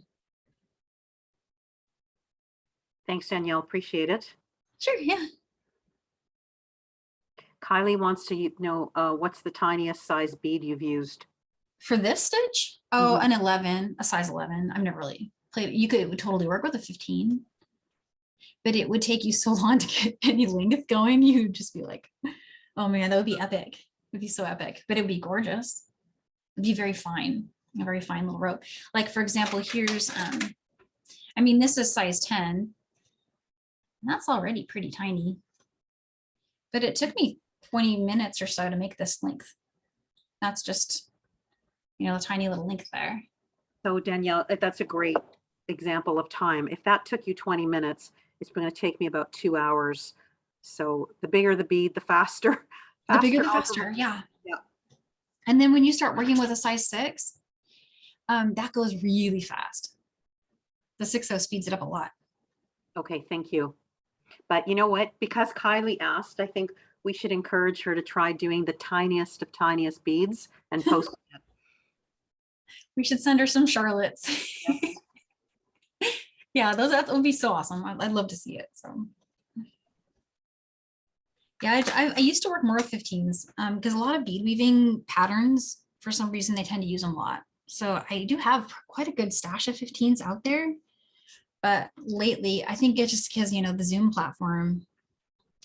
Thanks, Danielle. Appreciate it. Sure, yeah. Kylie wants to know what's the tiniest size bead you've used? For this stitch? Oh, an 11, a size 11. I've never really played it. It would totally work with a 15, but it would take you so long to get any length going. You'd just be like, oh man, that would be epic. It would be so epic, but it would be gorgeous. It'd be very fine, a very fine little rope. Like, for example, here's, I mean, this is size 10. And that's already pretty tiny, but it took me 20 minutes or so to make this length. That's just, you know, a tiny little length there. So Danielle, that's a great example of time. If that took you 20 minutes, it's going to take me about 2 hours. So the bigger the bead, the faster. The bigger the faster, yeah. Yeah. And then when you start working with a size 6, that goes really fast. The 6/0 speeds it up a lot. Okay, thank you. But you know what? Because Kylie asked, I think we should encourage her to try doing the tiniest of tiniest beads and post it. We should send her some Charlottes. Yes. Yeah, that would be so awesome. I'd love to see it. So yeah, I used to work more with 15s because a lot of bead weaving patterns, for some reason, they tend to use them a lot. So I do have quite a good stash of 15s out there. But lately, I think it's just because, you know, the Zoom platform,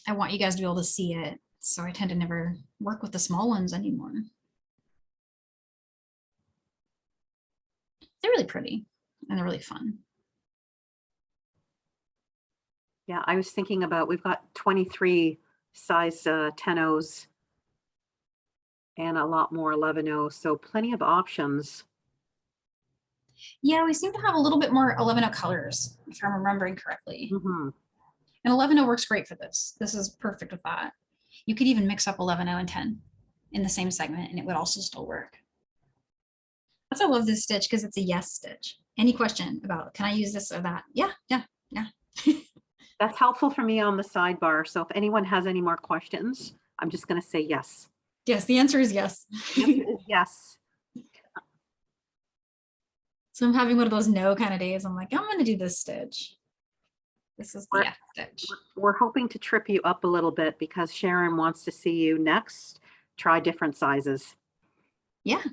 I want you guys to be able to see it. So I tend to never work with the small ones anymore. They're really pretty and they're really fun. Yeah, I was thinking about, we've got 23 size 10-0s and a lot more 11-0, so plenty of options. Yeah, we seem to have a little bit more 11-0 colors, if I'm remembering correctly. Mm-hmm. And 11-0 works great for this. This is perfect with that. You could even mix up 11-0 and 10 in the same segment and it would also still work. That's why I love this stitch, because it's a yes stitch. Any question about, can I use this or that? Yeah, yeah, yeah. That's helpful for me on the sidebar. So if anyone has any more questions, I'm just going to say yes. Yes, the answer is yes. The answer is yes. So I'm having one of those no kind of days. I'm like, I'm going to do this stitch. This is the yes stitch. We're hoping to trip you up a little bit because Sharon wants to see you next. Try different sizes. Yeah.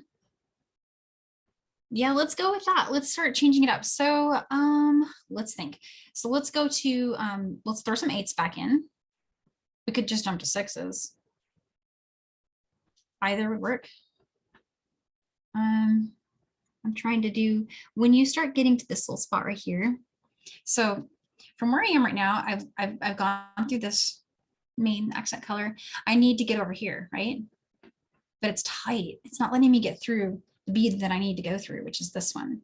Yeah, let's go with that. Let's start changing it up. So let's think. So let's go to, let's throw some 8s back in. We could just jump to 6s. Either would work. I'm trying to do, when you start getting to this little spot right here. So from where I am right now, I've gone through this main accent color. I need to get over here, right? But it's tight. It's not letting me get through the bead that I need to go through, which is this one.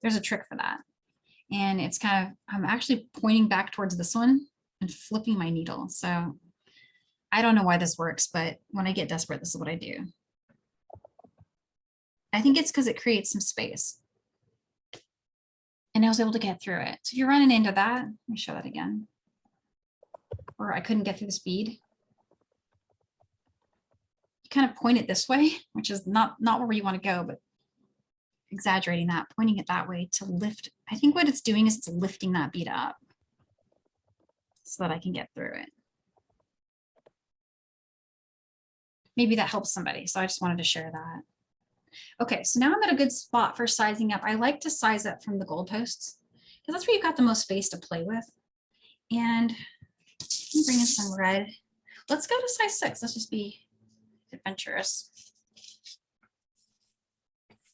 There's a trick for that. And it's kind of, I'm actually pointing back towards this one and flipping my needle. So I don't know why this works, but when I get desperate, this is what I do. I think it's because it creates some space. And I was able to get through it. So if you're running into that, let me show that again. Or I couldn't get through this bead. You kind of point it this way, which is not where you want to go, but exaggerating that, pointing it that way to lift. I think what it's doing is it's lifting that bead up so that I can get through it. Maybe that helps somebody. So I just wanted to share that. Okay, so now I'm at a good spot for sizing up. I like to size up from the goalposts because that's where you've got the most space to play with. And bring in some red. Let's go to size 6. Let's just be adventurous.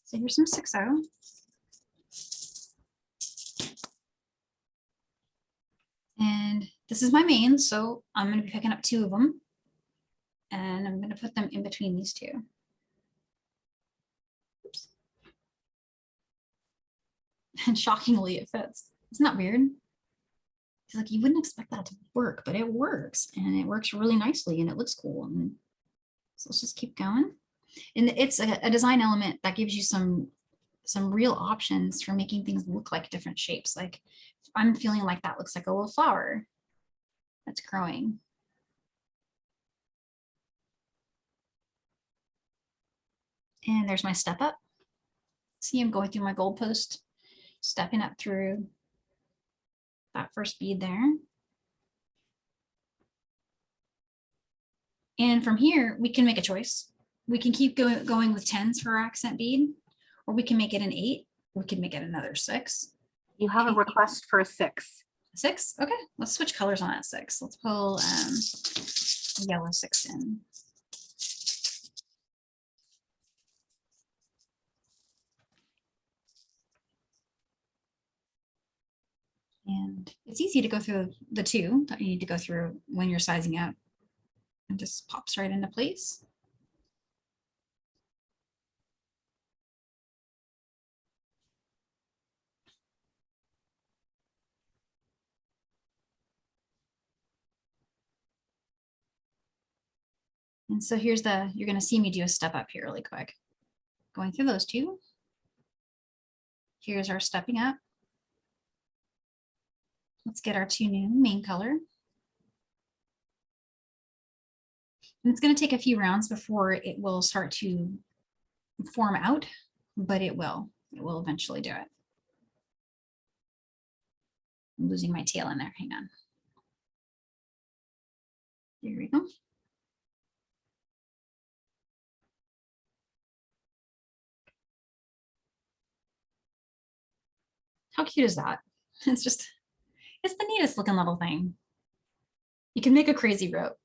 So here's some 6/0. And this is my main, so I'm going to be picking up 2 of them. And I'm going to put them in between these 2. and shockingly it fits. Isn't that weird? It's like you wouldn't expect that to work, but it works, and it works really nicely, and it looks cool. And so let's just keep going. And it's a design element that gives you some real options for making things look like different shapes. Like I'm feeling like that looks like a little flower that's growing. And there's my step up. See, I'm going through my goalpost, stepping up through that first bead there. And from here, we can make a choice. We can keep going with 10s for our accent bead, or we can make it an 8. We can make it another 6. You have a request for a 6. 6? Okay, let's switch colors on that 6. Let's pull yellow 6 in. And it's easy to go through the 2 that you need to go through when you're sizing up. It just pops right into place. And so here's you're going to see me do a step up here really quick. Going through those 2. Here's our stepping up. Let's get our 2 new main color. And it's going to take a few rounds before it will start to form out, but it will eventually do it. I'm losing my tail in there. Hang on. There we go. How cute is that? It's the neatest looking little thing. You can make a crazy rope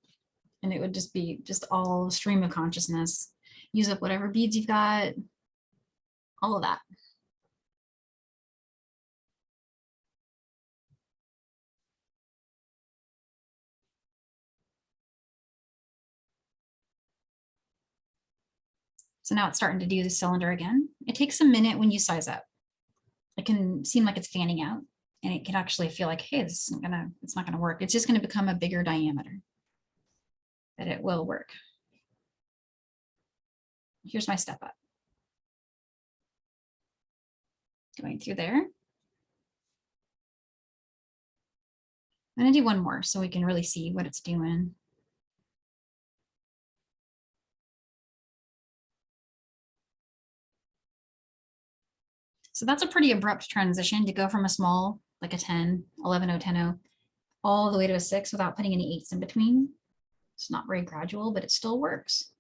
and it would just be all stream of consciousness. Use up whatever beads you've got, all of that. So now it's starting to do the cylinder again. It takes a minute when you size up. It can seem like it's fanning out, and it can actually feel like, hey, it's not gonna work. It's just gonna become a bigger diameter, but it will work. Here's my step up. Going through there. I'm gonna do one more so we can really see what it's doing. So that's a pretty abrupt transition to go from a small, like a 10, 11, 10, all the way to a 6 without putting any 8s in between. It's not very gradual, but it still works.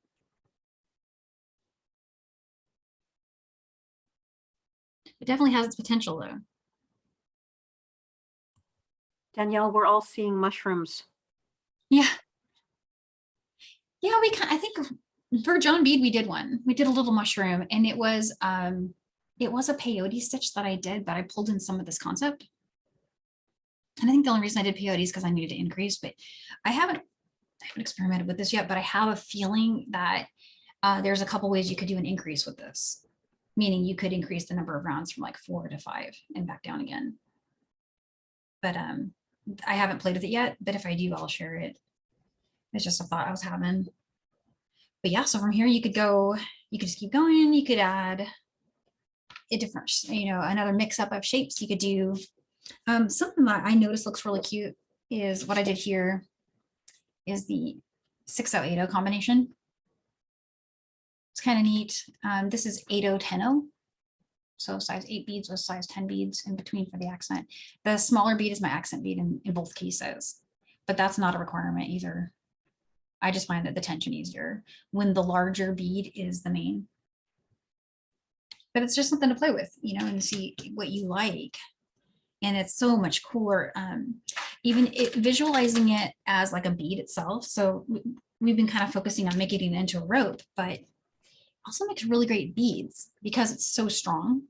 It definitely has its potential though. Danielle, we're all seeing mushrooms. Yeah. Yeah, I think for Joan Bead, we did one. We did a little mushroom, and it was a peyote stitch that I did, but I pulled in some of this concept. And I think the only reason I did peyote is because I needed to increase, but I haven't experimented with this yet, but I have a feeling that there's a couple ways you could do an increase with this, meaning you could increase the number of rounds from like 4 to 5 and back down again. But I haven't played with it yet, but if I do, I'll share it. It's just a thought I was having. But yeah, so from here you could just keep going. You could add a different, another mix up of shapes. You could do something that I noticed looks really cute is what I did here is the 6080 combination. It's kind of neat. This is 8010. So size 8 beads with size 10 beads in between for the accent. The smaller bead is my accent bead in both cases, but that's not a requirement either. I just find that the tension easier when the larger bead is the main. But it's just something to play with, and see what you like. And it's so much cooler. Even visualizing it as like a bead itself. So we've been kind of focusing on making it into a rope, but also makes really great beads because it's so strong.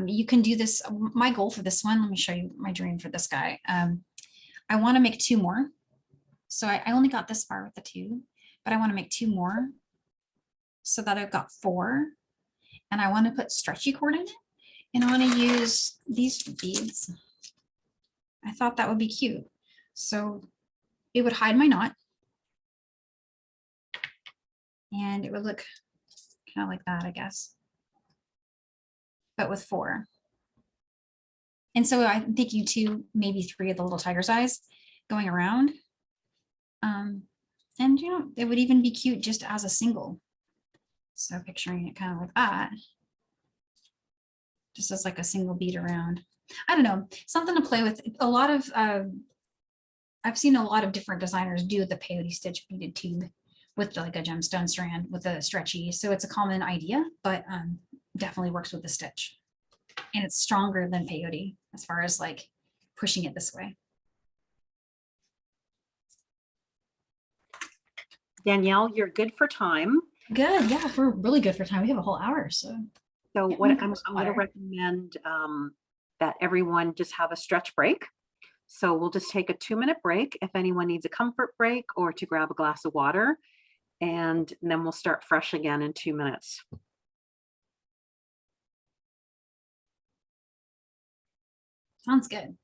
You can do this. My goal for this one, let me show you my dream for this guy. I want to make 2 more. So I only got this far with the 2, but I want to make 2 more so that I've got 4. And I want to put stretchy cord in it And I want to use these beads. I thought that would be cute. So it would hide my knot. And it would look kind of like that, I guess. But with 4. And so I'm thinking 2, maybe 3 of the little tiger's eyes going around. And you know, it would even be cute just as a single. So picturing it kind of like that. Just as like a single bead around. I don't know, something to play with. A lot of, I've seen a lot of different designers do the peyote stitch beaded tube with like a gemstone strand with a stretchy. So it's a common idea, but definitely works with the stitch. And it's stronger than peyote as far as like pushing it this way. Danielle, you're good for time. Good, yeah, we're really good for time. We have a whole hour, so. So what I'm going to recommend that everyone just have a stretch break. So we'll just take a 2-minute break if anyone needs a comfort break or to grab a glass of water. And then we'll start fresh again in 2 minutes. Sounds good.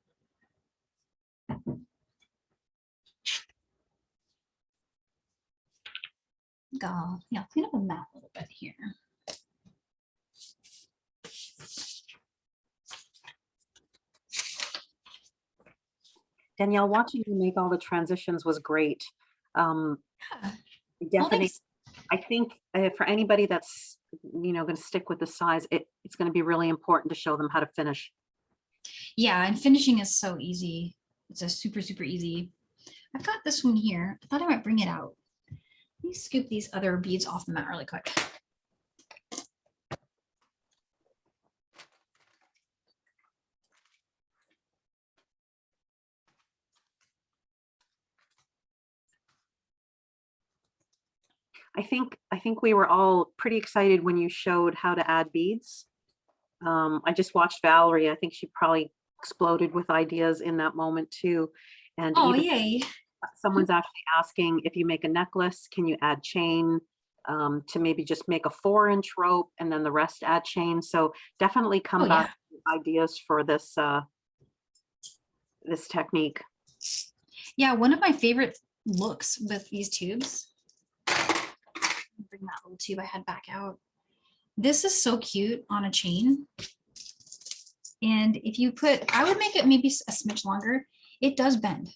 Go, yeah, clean up the mat a little bit here. Danielle, watching you make all the transitions was great. Yeah. Definitely, I think for anybody that's going to stick with the size, it's going to be really important to show them how to finish. Yeah, and finishing is so easy. It's a super easy. I've got this one here. I thought I might bring it out. Let me scoop these other beads off the mat really quick. I think we were all pretty excited when you showed how to add beads. I just watched Valerie. I think she probably exploded with ideas in that moment too. And oh, yay. Someone's actually asking, if you make a necklace, can you add chain to maybe just make a 4-inch rope and then the rest add chain? So definitely come back with ideas for this this technique. Yeah, one of my favorite looks with these tubes. Bring that little tube I had back out. This is so cute on a chain. And if you put, I would make it maybe a smidge longer. It does bend.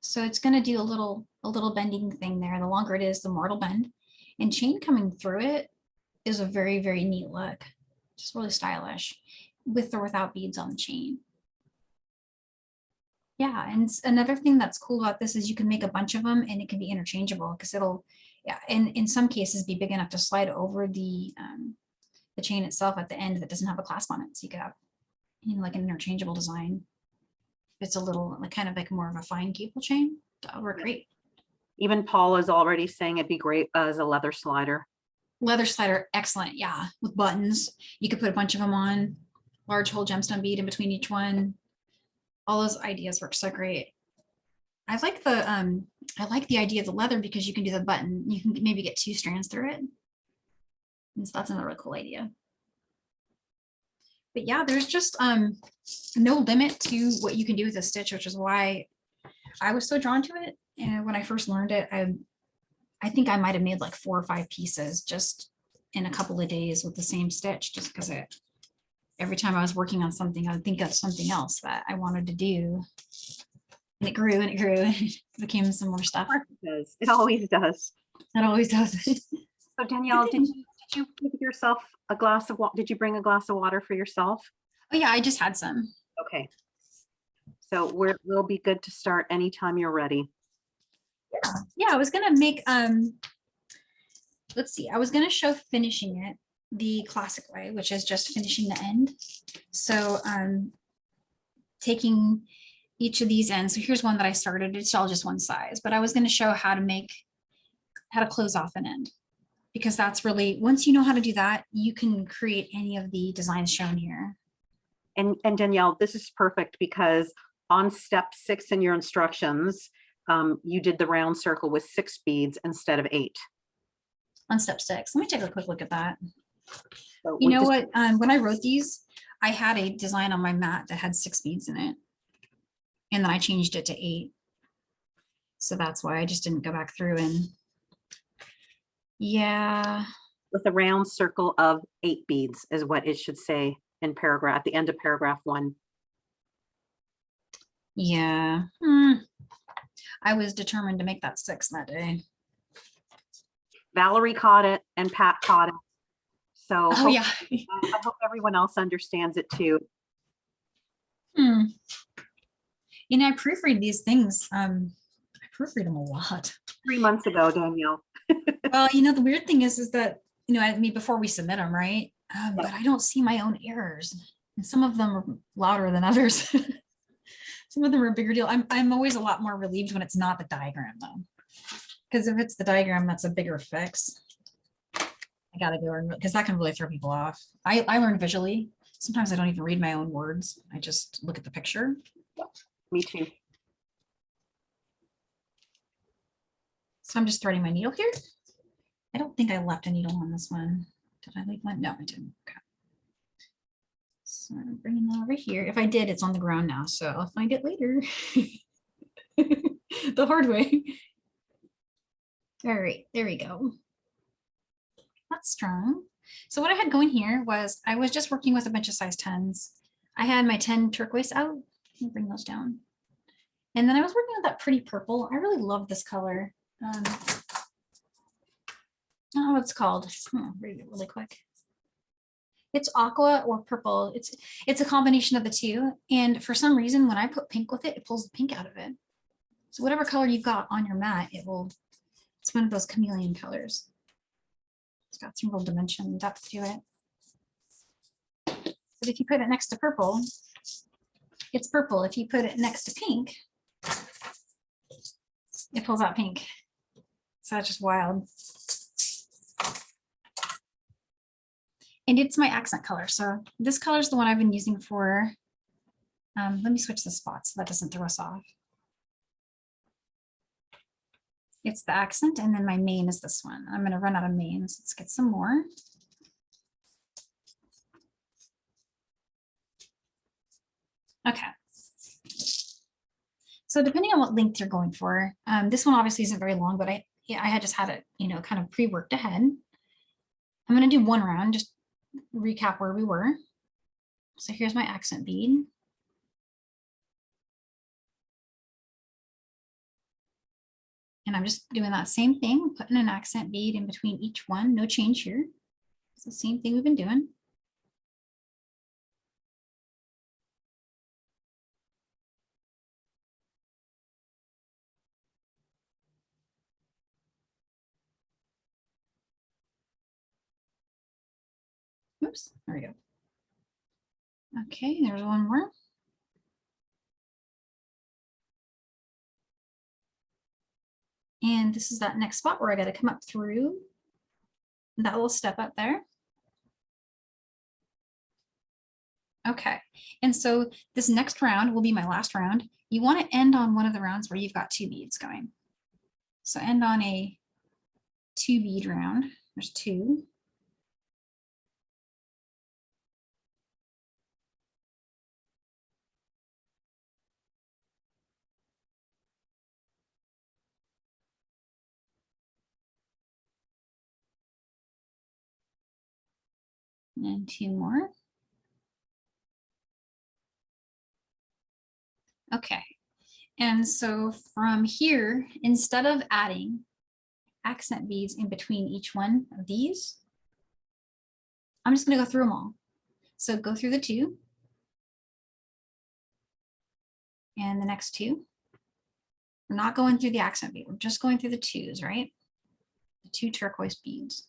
So it's going to do a little bending thing there. The longer it is, the more it'll bend. And chain coming through it is a very neat look. Just really stylish with or without beads on the chain. Yeah, and another thing that's cool about this is you can make a bunch of them and it can be interchangeable because it'll, yeah, and in some cases be big enough to slide over the chain itself at the end that doesn't have a clasp on it. So you could have, like an interchangeable design. It's a little like kind of like more of a fine cable chain. That would work great. Even Paul is already saying it'd be great as a leather slider. Leather slider, excellent. Yeah, with buttons. You could put a bunch of them on, large whole gemstone bead in between each one. All those ideas work so great. I like the idea of the leather because you can do the button. You can maybe get 2 strands through it. And so that's another really cool idea. But yeah, there's just no limit to what you can do with a stitch, which is why I was so drawn to it. And when I first learned it, I think I might have made like 4 or 5 pieces just in a couple of days with the same stitch, just because every time I was working on something, I would think of something else that I wanted to do. And it grew and it grew and it became some more stuff. It does. It always does. It always does. So Danielle, did you give yourself a glass of water? Did you bring a glass of water for yourself? Oh yeah, I just had some. Okay. So we'll be good to start anytime you're ready. Yeah, I was gonna make let's see, I was gonna show finishing it the classic way, which is just finishing the end. So taking each of these ends. So here's one that I started. It's all just one size, but I was going to show how to close off an end, because that's really, once you know how to do that, you can create any of the designs shown here. And Danielle, this is perfect because on step 6 in your instructions, you did the round circle with 6 beads instead of 8. On step 6, let me take a quick look at that. So you know what, when I wrote these, I had a design on my mat that had 6 beads in it. And then I changed it to 8. So that's why I just didn't go back through and yeah. With a round circle of 8 beads is what it should say in paragraph, at the end of paragraph 1. Yeah. I was determined to make that 6 that day. Valerie caught it and Pat caught it. So oh yeah. I hope everyone else understands it too. You know, I proofread these things. I proofread them a lot. 3 months ago, Danielle. Well, you know, the weird thing is that, you know, I mean, before we submit them, right? But I don't see my own errors. And some of them are louder than others. Some of them are a bigger deal. I'm always a lot more relieved when it's not the diagram though. Because if it's the diagram, that's a bigger fix. I gotta go, because that can really throw people off. I learn visually. Sometimes I don't even read my own words. I just look at the picture. Me too. So I'm just threading my needle here. I don't think I left a needle on this one. Did I leave one? No, I didn't. Okay. So I'm bringing that over here. If I did, it's on the ground now, so I'll find it later. The hard way. All right, there we go. That's strong. So what I had going here was I was just working with a bunch of size 10s. I had my 10 turquoise out. Let me bring those down. And then I was working with that pretty purple. I really love this color. I don't know what it's called. I'll read it really quick. It's aqua or purple. It's a combination of the two. And for some reason, when I put pink with it, it pulls the pink out of it. So whatever color you've got on your mat, it's one of those chameleon colors. It's got some real dimension and depth to it. But if you put it next to purple, it's purple. If you put it next to pink, it pulls out pink. So that's just wild. And it's my accent color. So this color is the one I've been using for, let me switch the spots so that doesn't throw us off. It's the accent, and then my main is this one. I'm going to run out of mains. Let's get some more. Okay. So depending on what length you're going for, this one obviously isn't very long, but I had just had it, you know, kind of pre-worked ahead. I'm going to do one round, just recap where we were. So here's my accent bead. And I'm just doing that same thing, putting an accent bead in between each one. No change here. It's the same thing we've been doing. Oops, there we go. Okay, there's one more. And this is that next spot where I got to come up through that little step up there. Okay, and so this next round will be my last round. You want to end on one of the rounds where you've got 2 beads going. So end on a 2 bead round. There's 2. And 2 more. Okay, and so from here, instead of adding accent beads in between each one of these, I'm just going to go through them all. So go through the 2 and the next 2. We're not going through the accent bead. We're just going through the 2s, right? The 2 turquoise beads.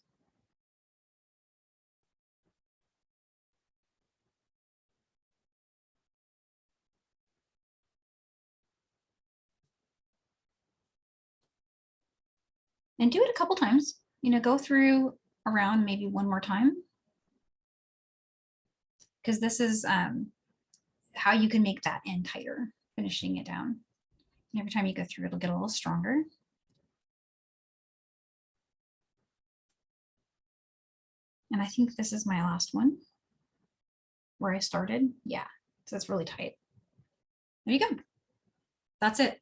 And do it a couple times, you know, go through around maybe one more time. Because this is how you can make that end tighter, finishing it down. And every time you go through, it'll get a little stronger. And I think this is my last one. where I started. Yeah, so it's really tight. There you go. That's it.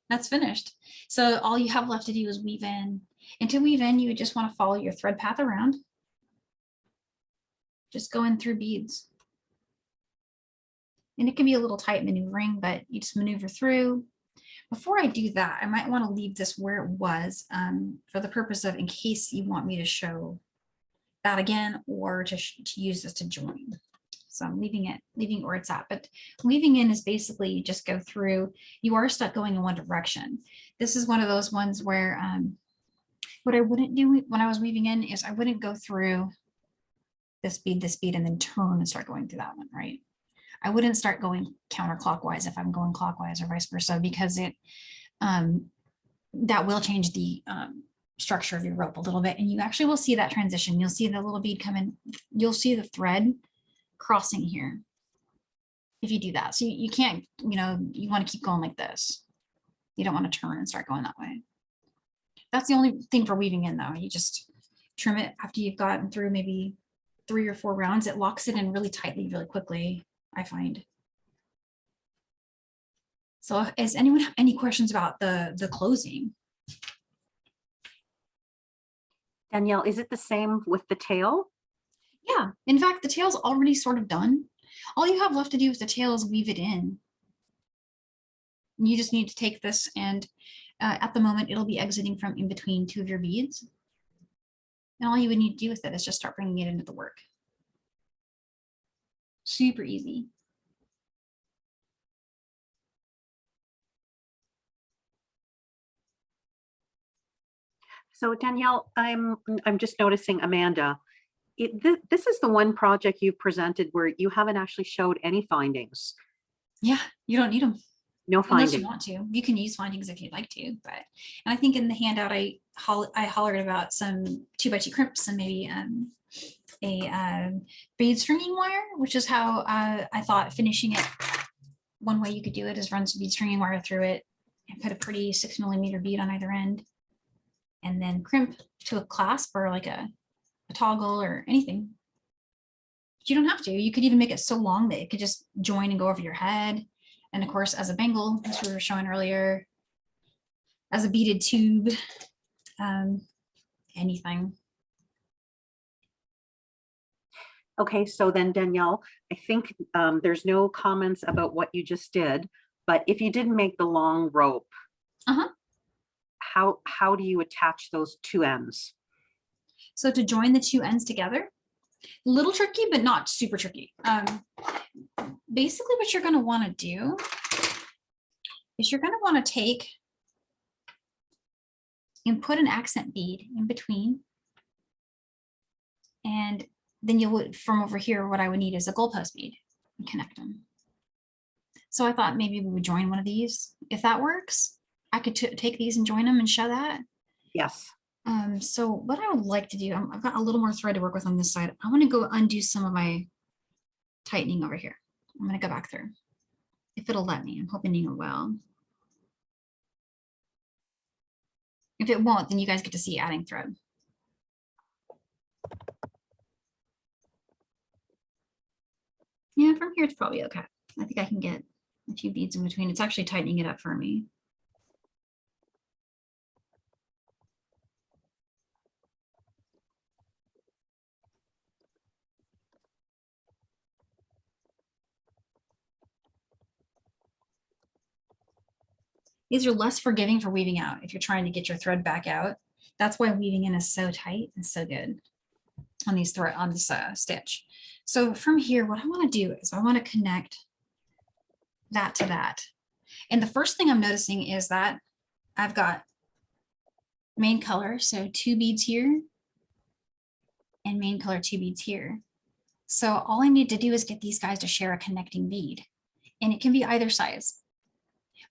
That's finished. So all you have left to do is weave in. And to weave in, you would just want to follow your thread path around. Just going through beads. And it can be a little tight maneuvering, but you just maneuver through. Before I do that, I might want to leave this where it was for the purpose of in case you want me to show that again or to use this to join. So I'm leaving it where it's at. But weaving in is basically you just go through, you are stuck going in one direction. This is one of those ones where what I wouldn't do when I was weaving in is I wouldn't go through this bead, and then turn and start going through that one, right? I wouldn't start going counterclockwise if I'm going clockwise or vice versa, because it that will change the structure of your rope a little bit. And you actually will see that transition. You'll see the little bead come in. You'll see the thread crossing here if you do that. So you can't, you know, you want to keep going like this. You don't want to turn and start going that way. That's the only thing for weaving in though. You just trim it after you've gotten through maybe 3 or 4 rounds. It locks it in really tightly, really quickly, I find. So does anyone have any questions about the closing? Danielle, is it the same with the tail? Yeah, in fact, the tail's already sort of done. All you have left to do with the tail is weave it in. You just need to take this and at the moment it'll be exiting from in between 2 of your beads. And all you would need to do with it is just start bringing it into the work. Super easy. So Danielle, I'm just noticing, Amanda, this is the one project you've presented where you haven't actually showed any findings. Yeah, you don't need them. No findings. Unless you want to. You can use findings if you'd like to, but and I think in the handout I hollered about some 2x2 crimps and maybe a bead stringing wire, which is how I thought finishing it. One way you could do it is run some bead stringing wire through it and put a pretty 6mm bead on either end, and then crimp to a clasp or like a toggle or anything. But you don't have to. You could even make it so long that it could just join and go over your head. And of course, as a bangle, as we were showing earlier, as a beaded tube, anything. Okay, so then Danielle, I think there's no comments about what you just did, but if you didn't make the long rope, how do you attach those 2 ends? So to join the 2 ends together, a little tricky, but not super tricky. Basically what you're going to want to do is you're going to want to take and put an accent bead in between. And then you would, from over here, what I would need is a goalpost bead and connect them. So I thought maybe we would join one of these. If that works, I could take these and join them and show that. Yes. So what I would like to do, I've got a little more thread to work with on this side. I want to go undo some of my tightening over here. I'm going to go back through. If it'll let me, I'm hoping it will. If it won't, then you guys get to see adding thread. Yeah, from here it's probably okay. I think I can get a few beads in between. It's actually tightening it up for me. These are less forgiving for weaving out if you're trying to get your thread back out. That's why weaving in is so tight and so good on these on this stitch. So from here, what I want to do is I want to connect that to that. And the first thing I'm noticing is that I've got main color, so 2 beads here, and main color 2 beads here. So all I need to do is get these guys to share a connecting bead, and it can be either size.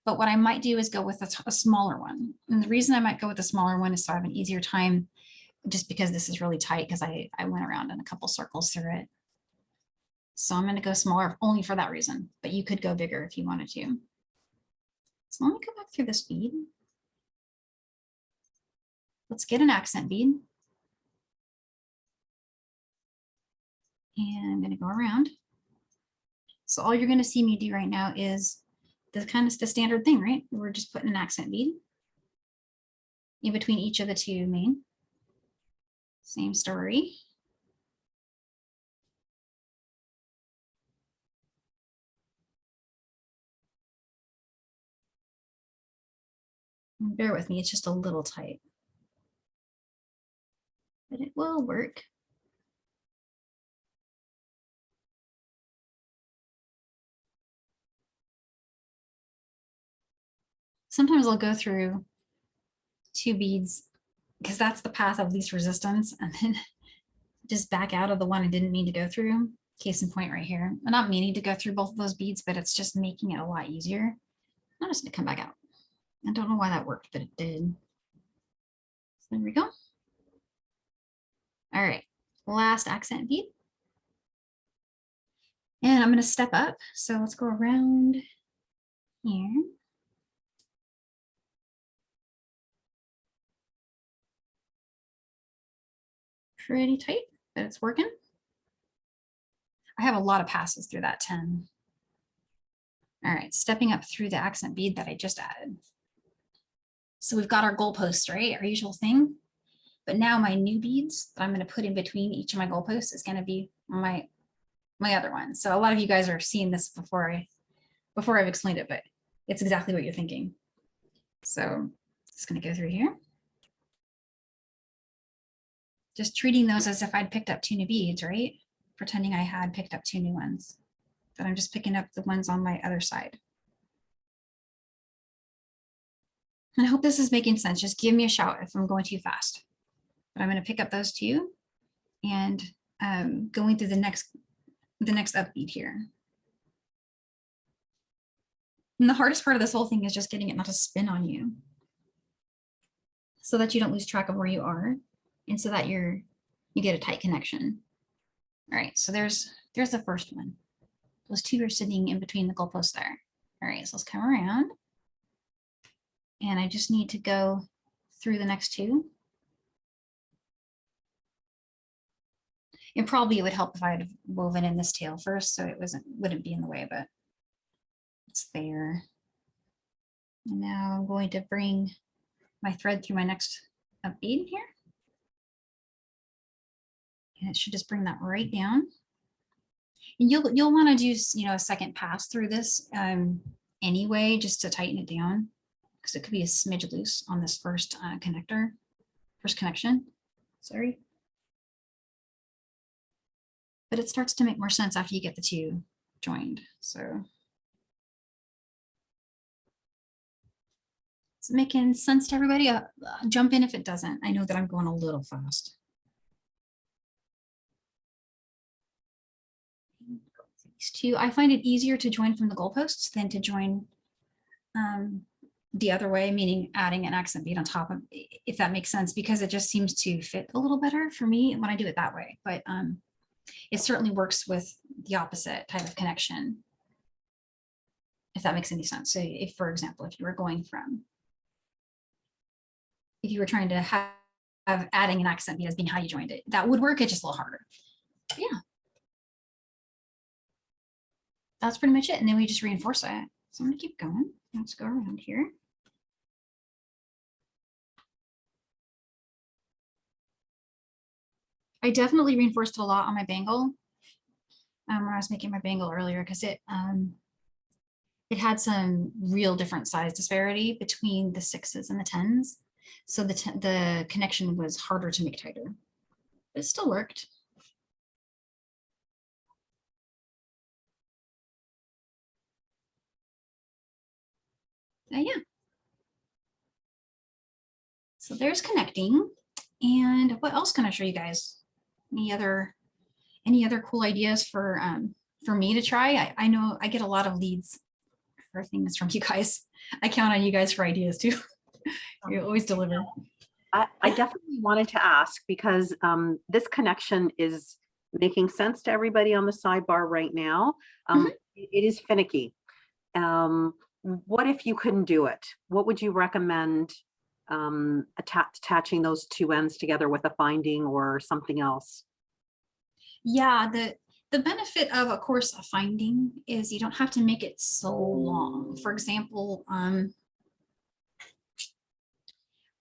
But what I might do is go with a smaller one. And the reason I might go with a smaller one is so I have an easier time, just because this is really tight, because I went around in a couple circles through it. So I'm going to go smaller only for that reason, but you could go bigger if you wanted to. So let me go back through this bead. Let's get an accent bead. And I'm going to go around. So all you're going to see me do right now is the kind of the standard thing, right? We're just putting an accent bead in between each of the two main. Same story. And bear with me, it's just a little tight, but it will work. Sometimes I'll go through 2 beads because that's the path of least resistance, and then just back out of the one I didn't mean to go through. Case in point right here. I'm not meaning to go through both of those beads, but it's just making it a lot easier. I'm just gonna come back out. I don't know why that worked, but it did. So there we go. All right, last accent bead. And I'm gonna step up. So let's go around here. Pretty tight, but it's working. I have a lot of passes through that 10. All right, stepping up through the accent bead that I just added. So we've got our goalposts, right? Our usual thing. But now my new beads that I'm going to put in between each of my goalposts is going to be my other one. So a lot of you guys are seeing this before I've explained it, but it's exactly what you're thinking. So just going to go through here. Just treating those as if I'd picked up 2 new beads, right? Pretending I had picked up 2 new ones. But I'm just picking up the ones on my other side. And I hope this is making sense. Just give me a shout if I'm going too fast. But I'm going to pick up those 2 and going through the next up bead here. And the hardest part of this whole thing is just getting it not to spin on you, so that you don't lose track of where you are, and so that you get a tight connection. All right, so there's the first one. Those 2 are sitting in between the goalposts there. All right, so let's come around. And I just need to go through the next 2. And probably it would help if I had woven in this tail first, so it wouldn't be in the way, but it's there. And now I'm going to bring my thread through my next up bead here. And it should just bring that right down. And you'll want to do, you know, a second pass through this anyway, just to tighten it down, because it could be a smidge loose on this first connection. Sorry. But it starts to make more sense after you get the 2 joined. So is it making sense to everybody? Jump in if it doesn't. I know that I'm going a little fast. These 2, I find it easier to join from the goalposts than to join the other way, meaning adding an accent bead on top of, if that makes sense, because it just seems to fit a little better for me when I do it that way. But it certainly works with the opposite type of connection, if that makes any sense. So if, for example, if you were trying to have adding an accent bead as being how you joined it, that would work. It's just a little harder. Yeah. That's pretty much it. And then we just reinforce it. So I'm gonna keep going. Let's go around here. I definitely reinforced it a lot on my bangle when I was making my bangle earlier, because it had some real different size disparity between the 6s and the 10s. So the connection was harder to make tighter. But it still worked. Yeah. So there's connecting. And what else can I show you guys? Any other cool ideas for me to try? I know I get a lot of leads for things from you guys. I count on you guys for ideas too. You always deliver. I definitely wanted to ask, because this connection is making sense to everybody on the sidebar right now. It is finicky. What if you couldn't do it? What would you recommend attaching those 2 ends together with a binding or something else? Yeah, The benefit of course, a finding is you don't have to make it so long. For example,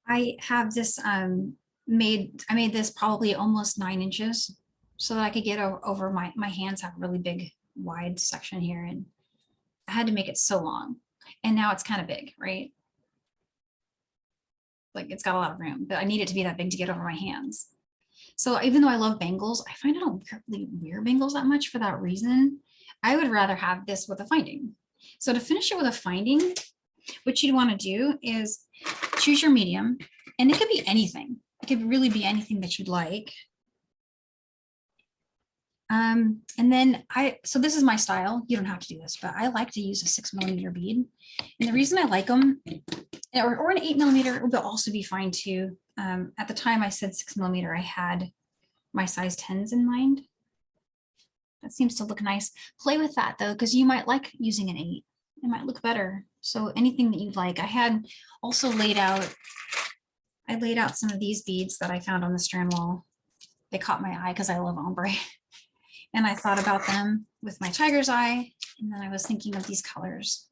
I have this I made this probably almost 9 inches so that I could get over my hands have a really big wide section here, and I had to make it so long, and now it's kind of big, right? Like it's got a lot of room, but I need it to be that big to get over my hands. So even though I love bangles, I find I don't really wear bangles that much for that reason. I would rather have this with a finding. So to finish it with a finding, what you'd want to do is choose your medium, and it could be anything. It could really be anything that you'd like. And then so this is my style. You don't have to do this, but I like to use a 6mm bead. And the reason I like them, or an 8mm would also be fine too. At the time I said 6mm, I had my size 10s in mind. That seems to look nice. Play with that though, because you might like using an 8. It might look better. So anything that you'd like. I had also laid out some of these beads that I found on the strand wall. They caught my eye because I love ombre. And I thought about them with my tiger's eye. And then I was thinking of these colors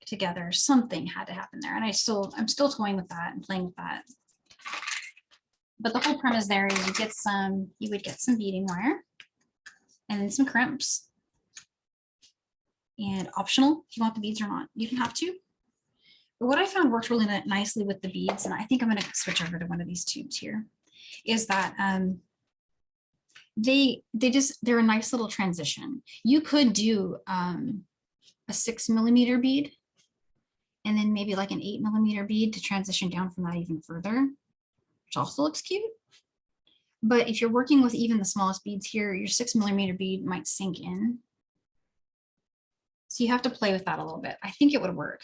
together. Something had to happen there. And I'm still toying with that and playing with that. But the whole premise there is you would get some beading wire and then some crimps. And optional if you want the beads or not. You don't have to. But what I found worked really nicely with the beads, and I think I'm going to switch over to one of these tubes here, is that they're a nice little transition. You could do a 6mm bead and then maybe like an 8mm bead to transition down from that even further, which also looks cute. But if you're working with even the smallest beads here, your 6mm bead might sink in. So you have to play with that a little bit. I think it would work.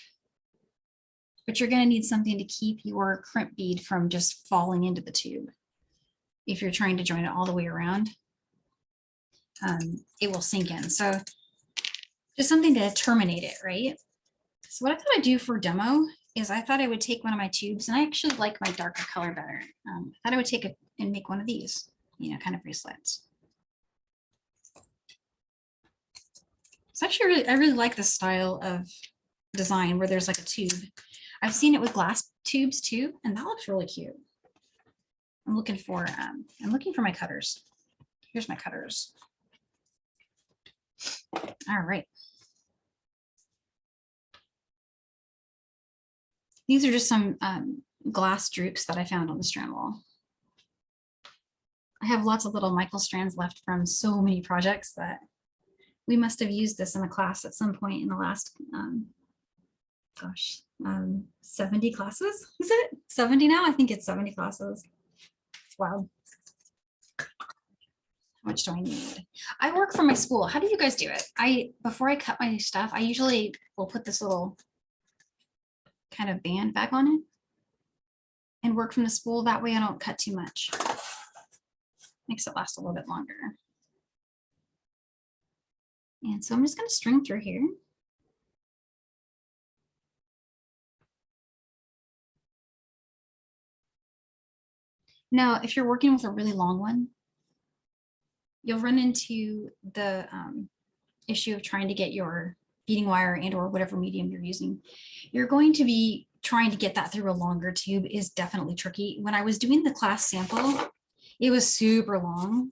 But you're going to need something to keep your crimp bead from just falling into the tube. If you're trying to join it all the way around, it will sink in. So just something to terminate it, right? So what I thought I'd do for demo is I thought I would take one of my tubes, and I actually like my darker color better. I thought I would take it and make one of these, kind of bracelets. It's actually I really like this style of design where there's like a tube. I've seen it with glass tubes too, and that looks really cute. I'm looking for my cutters. Here's my cutters. All right. These are just some glass droops that I found on the strand wall. I have lots of little Michael strands left from so many projects that we must have used this in a class at some point in the last, 70 classes. Is it 70 now? I think it's 70 classes. It's wild. How much do I need? I work for my school. How do you guys do it? Before I cut my stuff, I usually will put this little kind of band back on it and work from the spool. That way I don't cut too much. Makes it last a little bit longer. And so I'm just going to string through here. Now, if you're working with a really long one, you'll run into the issue of trying to get your beading wire and or whatever medium you're using. You're going to be trying to get that through a longer tube is definitely tricky. When I was doing the class sample, it was super long.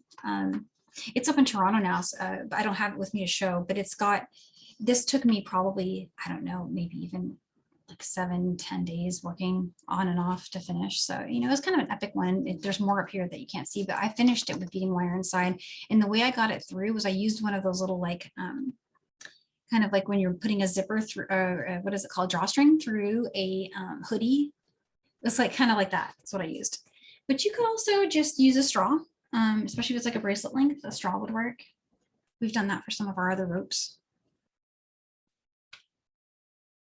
It's up in Toronto now, so I don't have it with me to show, but this took me probably, I don't know, maybe even like 7-10 days working on and off to finish. So, it was kind of an epic one. There's more up here that you can't see, but I finished it with beading wire inside. And the way I got it through was I used one of those little like, kind of like when you're putting a zipper through, what is it called? Drawstring through a hoodie. It's like kind of like that. That's what I used. But you could also just use a straw, especially if it's like a bracelet length, a straw would work. We've done that for some of our other ropes.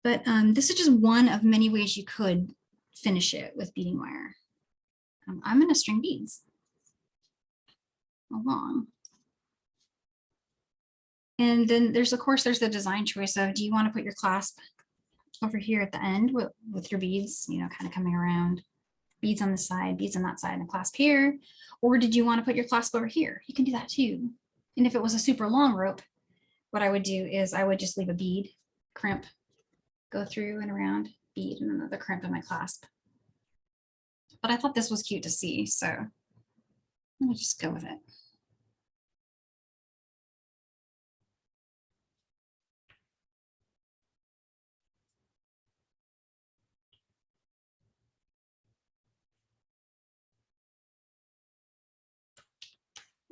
But this is just one of many ways you could finish it with beading wire. I'm going to string beads along. And then there's the design choice of, do you want to put your clasp over here at the end with your beads, kind of coming around, beads on the side, beads on that side, and a clasp here, or did you want to put your clasp over here? You can do that too. And if it was a super long rope, what I would do is I would just leave a bead, crimp, go through and around, bead, and another crimp in my clasp. But I thought this was cute to see, so let me just go with it.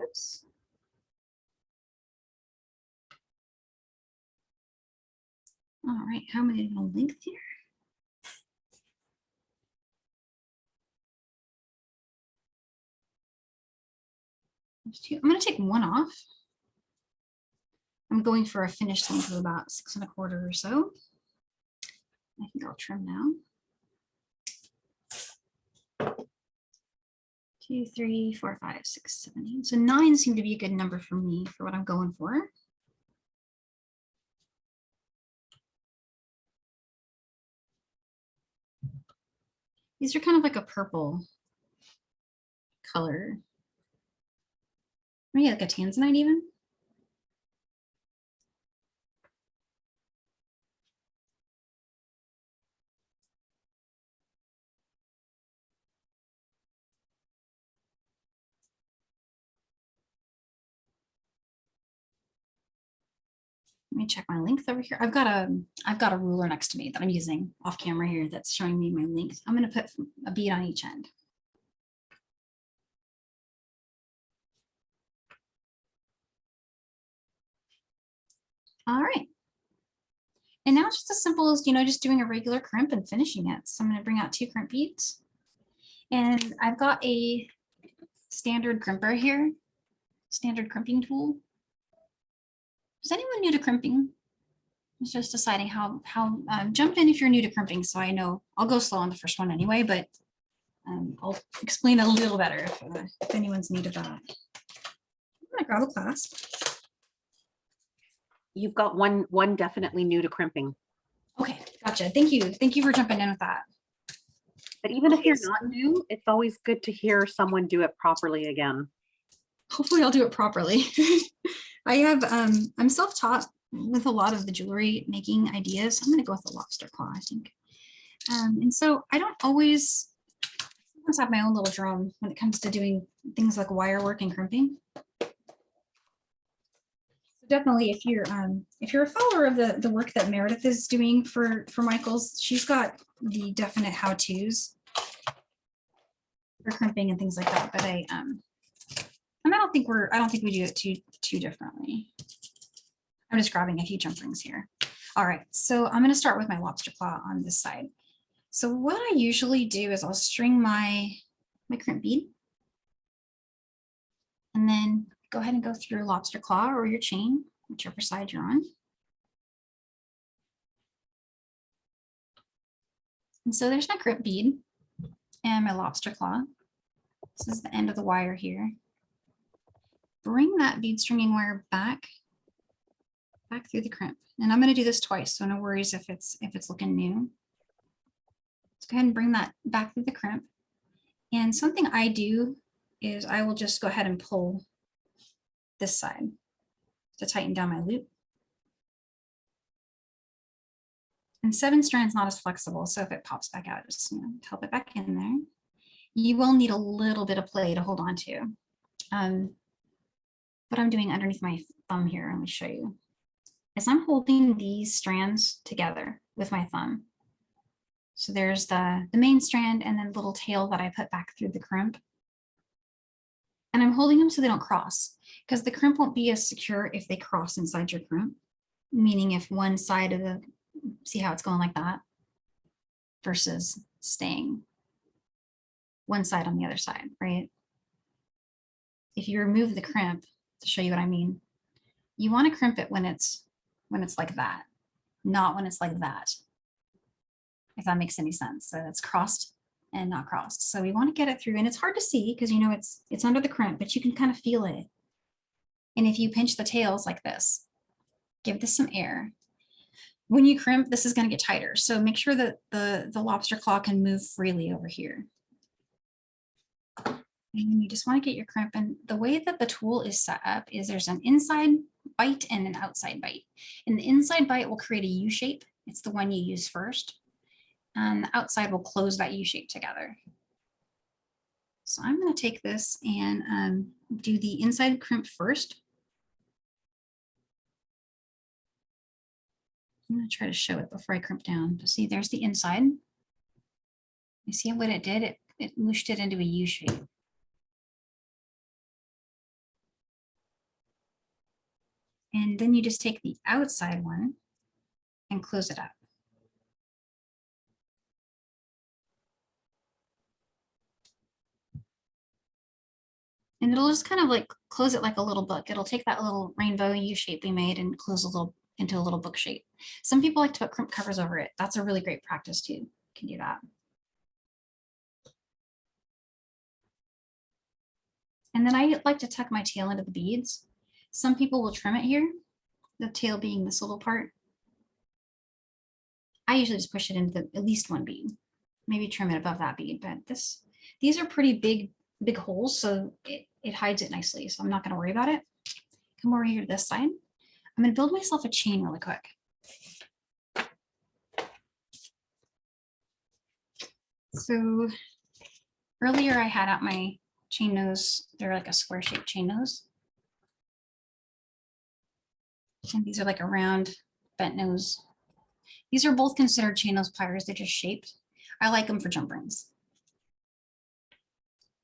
Oops. All right, how many length here? I'm going to take one off. I'm going for a finished length of about 6 1/4 or so. I think I'll trim now. 2, 3, 4, 5, 6, 7, 8. So 9 seemed to be a good number for me for what I'm going for. These are kind of like a purple color. Maybe like a tanzanite even. Let me check my length over here. I've got a ruler next to me that I'm using off camera here that's showing me my length. I'm going to put a bead on each end. All right. And now it's just as simple as, just doing a regular crimp and finishing it. So I'm going to bring out 2 crimp beads. And I've got a standard crimper here, standard crimping tool. Is anyone new to crimping? It's just deciding how jump in if you're new to crimping. So I know I'll go slow on the first one anyway, but I'll explain a little better if anyone's new to that. I'm going to grab a clasp. You've got one definitely new to crimping. Okay, gotcha. Thank you. Thank you for jumping in with that. But even if you're not new, it's always good to hear someone do it properly again. Hopefully I'll do it properly. I'm self-taught with a lot of the jewelry making ideas. I'm going to go with the lobster claw, I think. And so I don't always have my own little drum when it comes to doing things like wire work and crimping. Definitely, if you're a follower of the work that Meredith is doing for Michaels, she's got the definite how-tos for crimping and things like that. But I don't think we do it too differently. I'm just grabbing a few jump rings here. All right, so I'm going to start with my lobster claw on this side. So what I usually do is I'll string my crimp bead, and then go ahead and go through lobster claw or your chain, whichever side you're on. And so there's my crimp bead and my lobster claw. This is the end of the wire here. Bring that bead stringing wire back through the crimp. And I'm going to do this twice, so no worries if it's looking new. Let's go ahead and bring that back through the crimp. And something I do is I will just go ahead and pull this side to tighten down my loop. And 7 strands not as flexible, so if it pops back out, just help it back in there. You will need a little bit of play to hold on to. What I'm doing underneath my thumb here, let me show you, is I'm holding these strands together with my thumb. So there's the main strand and then the little tail that I put back through the crimp. And I'm holding them so they don't cross, because the crimp won't be as secure if they cross inside your crimp. Meaning if one side of the, see how it's going like that, versus staying one side on the other side, right? If you remove the crimp, to show you what I mean, you want to crimp it when it's like that, not when it's like that, if that makes any sense. So it's crossed and not crossed. So we want to get it through, and it's hard to see because it's under the crimp, but you can kind of feel it. And if you pinch the tails like this, give this some air. When you crimp, this is going to get tighter. So make sure that the lobster claw can move freely over here. And you just want to get your crimp. And the way that the tool is set up is there's an inside bite and an outside bite. And the inside bite will create a U shape. It's the one you use first. And the outside will close that U shape together. So I'm going to take this and do the inside crimp first. I'm going to try to show it before I crimp down. See, there's the inside. You see what it did? It mooshed it into a U shape. And then you just take the outside one and close it up. And it'll just kind of like close it like a little book. It'll take that little rainbow U shape we made and close a little into a little book shape. Some people like to put crimp covers over it. That's a really great practice too. You can do that. And then I like to tuck my tail into the beads. Some people will trim it here, the tail being this little part. I usually just push it into at least one bead, maybe trim it above that bead, but these are pretty big holes, so it hides it nicely. So I'm not going to worry about it. Come over here to this side. I'm going to build myself a chain really quick. So earlier I had out my chain nose. They're like a square shaped chain nose. And these are like a round bent nose. These are both considered chain nose pliers. They're just shaped. I like them for jump rings.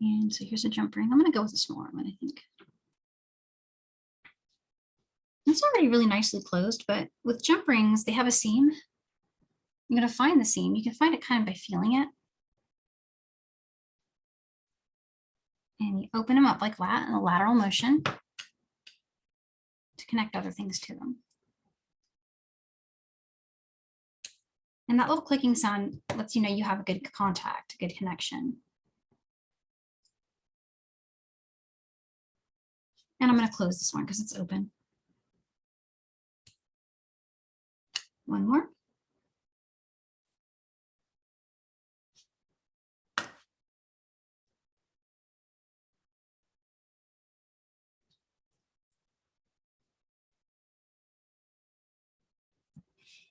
And so here's a jump ring. I'm going to go with a smaller one, I think. It's already really nicely closed, but with jump rings, they have a seam. You're going to find the seam. You can find it kind of by feeling it. And you open them up like that in a lateral motion to connect other things to them. And that little clicking sound lets you know you have a good contact, a good connection. And I'm going to close this one because it's open. One more.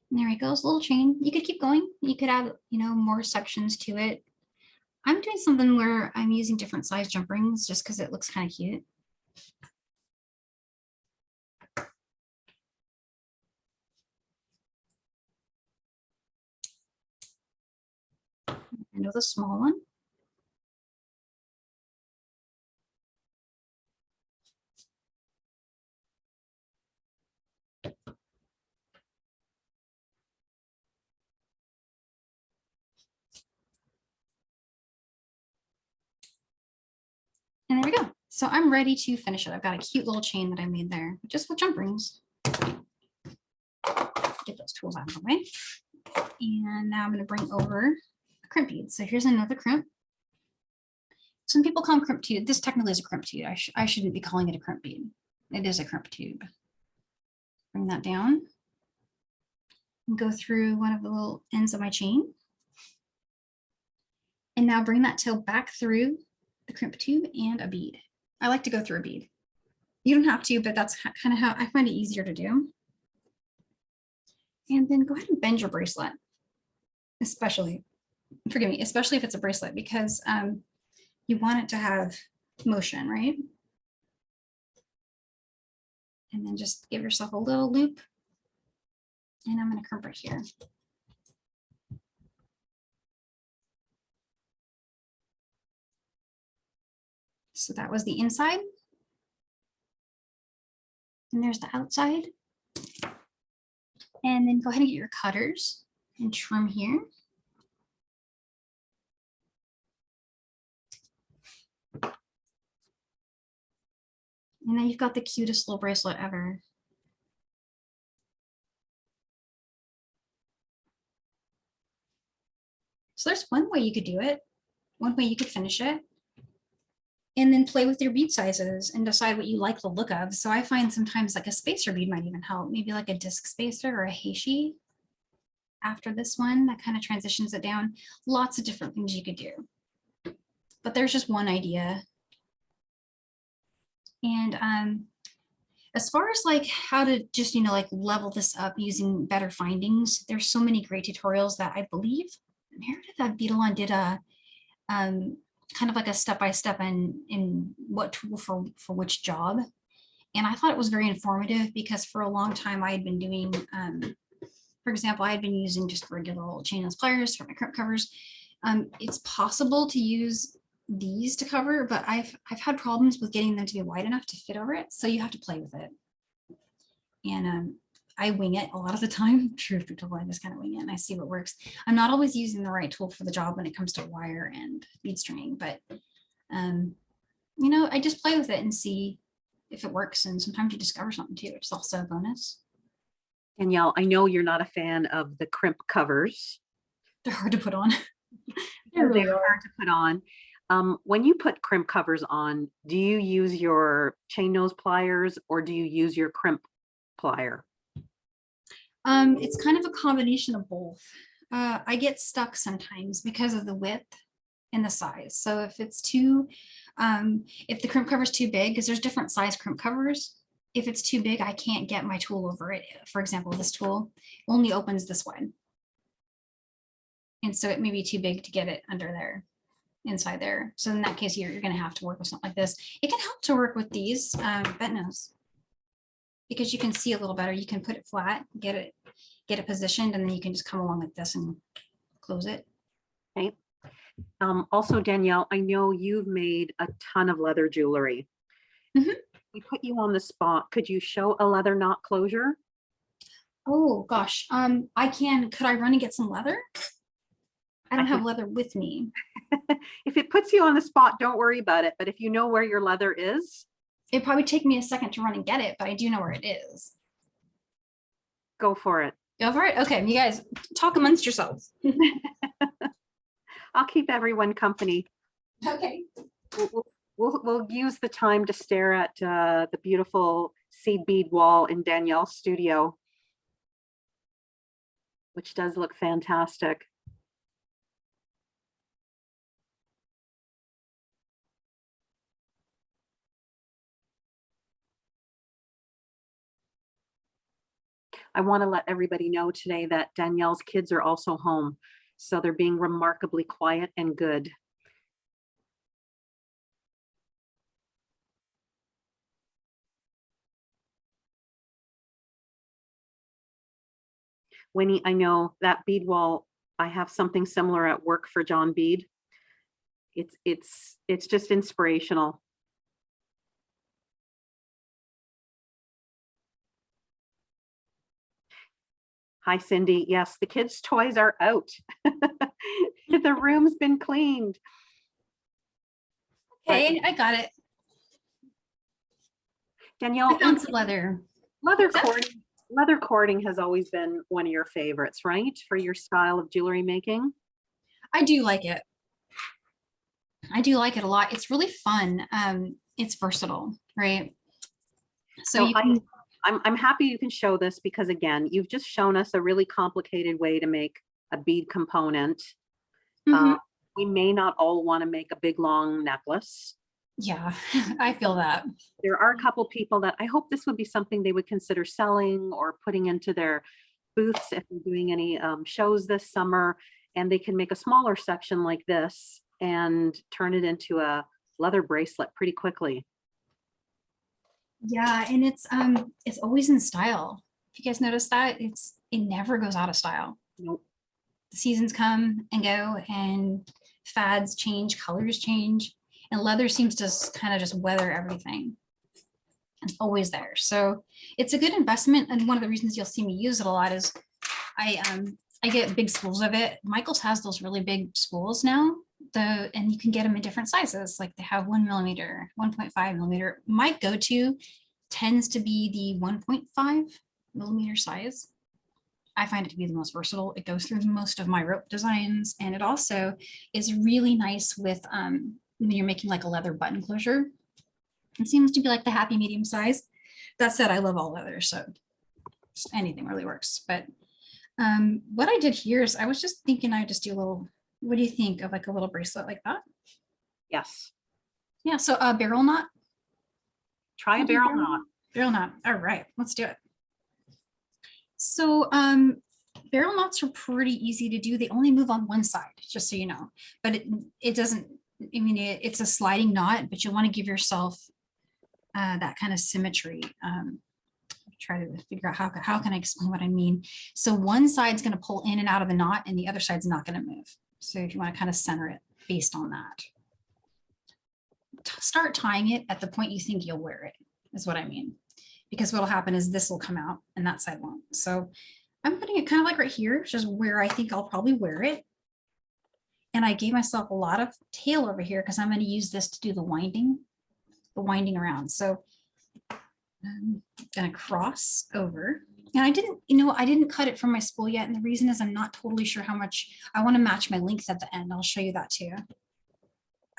And there it goes, little chain. You could keep going. You could add, more sections to it. I'm doing something where I'm using different size jump rings just because it looks kind of cute. And with a small one. And there we go. So I'm ready to finish it. I've got a cute little chain that I made there, just with jump rings. Get those tools out of the way. And now I'm going to bring over a crimp bead. So here's another crimp. Some people call them crimp tube. This technically is a crimp tube. I shouldn't be calling it a crimp bead. It is a crimp tube. Bring that down and go through one of the little ends of my chain. And now bring that tail back through the crimp tube and a bead. I like to go through a bead. You don't have to, but that's kind of how I find it easier to do. And then go ahead and bend your bracelet, especially if it's a bracelet, because you want it to have motion, right? And then just give yourself a little loop. And I'm going to crimp right here. So that was the inside. And there's the outside. And then go ahead and get your cutters and trim here. And then you've got the cutest little bracelet ever. So there's one way you could do it. One way you could finish it. And then play with your bead sizes and decide what you like the look of. So I find sometimes like a spacer bead might even help, maybe like a disc spacer or a heishi after this one that kind of transitions it down. Lots of different things you could do. But there's just one idea And as far as like how to just, like level this up using better findings, there's so many great tutorials that I believe Meredith Beadalon did a kind of like a step-by-step in what tool for which job. And I thought it was very informative because for a long time I had been doing, for example, I had been using just regular old chainless pliers for my crimp covers. It's possible to use these to cover, but I've had problems with getting them to be wide enough to fit over it. So you have to play with it. And I wing it a lot of the time. Truth be told, I just kind of wing it and I see what works. I'm not always using the right tool for the job when it comes to wire and bead stringing, but I just play with it and see if it works. And sometimes you discover something too, which is also a bonus. Danielle, I know you're not a fan of the crimp covers. They're hard to put on. They're really hard to put on. When you put crimp covers on, do you use your chain nose pliers or do you use your crimp plier? It's kind of a combination of both. I get stuck sometimes because of the width and the size. So if it's too, if the crimp cover is too big, because there's different size crimp covers. If it's too big, I can't get my tool over it. For example, this tool only opens this wide. And so it may be too big to get it under there, inside there. So in that case, you're going to have to work with something like this. It can help to work with these bent nose because you can see a little better. You can put it flat, get it positioned, and then you can just come along like this and close it. Okay. Also, Danielle, I know you've made a ton of leather jewelry. Mm-hmm. We put you on the spot. Could you show a leather knot closure? Oh gosh, I can. Could I run and get some leather? I don't have leather with me. If it puts you on the spot, don't worry about it. But if you know where your leather is, it'd probably take me a second to run and get it, but I do know where it is. Go for it. Go for it. Okay, you guys talk amongst yourselves. I'll keep everyone company. Okay. We'll use the time to stare at the beautiful seed bead wall in Danielle's studio, which does look fantastic. I want to let everybody know today that Danielle's kids are also home, so they're being remarkably quiet and good. Winnie, I know that bead wall, I have something similar at work for John Bead. It's just inspirational. Hi, Cindy. Yes, the kids' toys are out. The room's been cleaned. Okay, I got it. Danielle, I found some leather. Leather cording has always been one of your favorites, right? For your style of jewelry making. I do like it. I do like it a lot. It's really fun. It's versatile, right? So I'm happy you can show this because again, you've just shown us a really complicated way to make a bead component. Mm-hmm. We may not all want to make a big long necklace. Yeah, I feel that. There are a couple people that I hope this would be something they would consider selling or putting into their booths if they're doing any shows this summer, and they can make a smaller section like this and turn it into a leather bracelet pretty quickly. Yeah, and it's always in style. If you guys notice that, it never goes out of style. Nope. The seasons come and go and fads change, colors change, and leather seems to kind of just weather everything. It's always there. So it's a good investment. And one of the reasons you'll see me use it a lot is I get big spools of it. Michael's has those really big spools now. And you can get them in different sizes. Like they have 1 millimeter, 1.5 millimeter. My go-to tends to be the 1.5 millimeter size. I find it to be the most versatile. It goes through most of my rope designs. And it also is really nice with when you're making like a leather button closure. It seems to be like the happy medium size. That said, I love all leather, so anything really works. But what I did here is I was just thinking I'd just do a little, what do you think of like a little bracelet like that? Yes. Yeah, so a barrel knot. Try a barrel knot. Barrel knot. All right, let's do it. So barrel knots are pretty easy to do. They only move on one side, just so you know, but it doesn't, I mean, it's a sliding knot, but you want to give yourself that kind of symmetry. Try to figure out how can I explain what I mean. So one side's going to pull in and out of the knot and the other side's not going to move. So if you want to kind of center it based on that. Start tying it at the point you think you'll wear it, is what I mean. Because what'll happen is this will come out and that side won't. So I'm putting it kind of like right here, which is where I think I'll probably wear it. And I gave myself a lot of tail over here because I'm going to use this to do the winding around. So I'm going to cross over. And I didn't cut it from my spool yet. And the reason is I'm not totally sure how much I want to match my length at the end. I'll show you that too.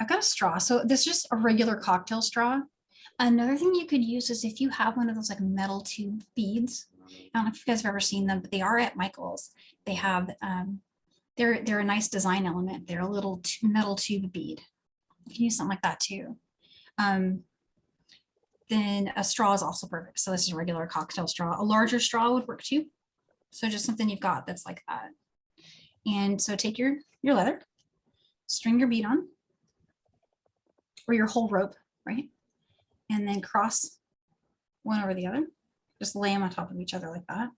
I've got a straw. So this is just a regular cocktail straw. Another thing you could use is if you have one of those like metal tube beads. I don't know if you guys have ever seen them, but they are at Michael's. They have, they're a nice design element. They're a little metal tube bead. You can use something like that too. Then a straw is also perfect. So this is a regular cocktail straw. A larger straw would work too. So just something you've got that's like that. And so take your leather, string your bead on, or your whole rope, right? And then cross one over the other. Just lay them on top of each other like that.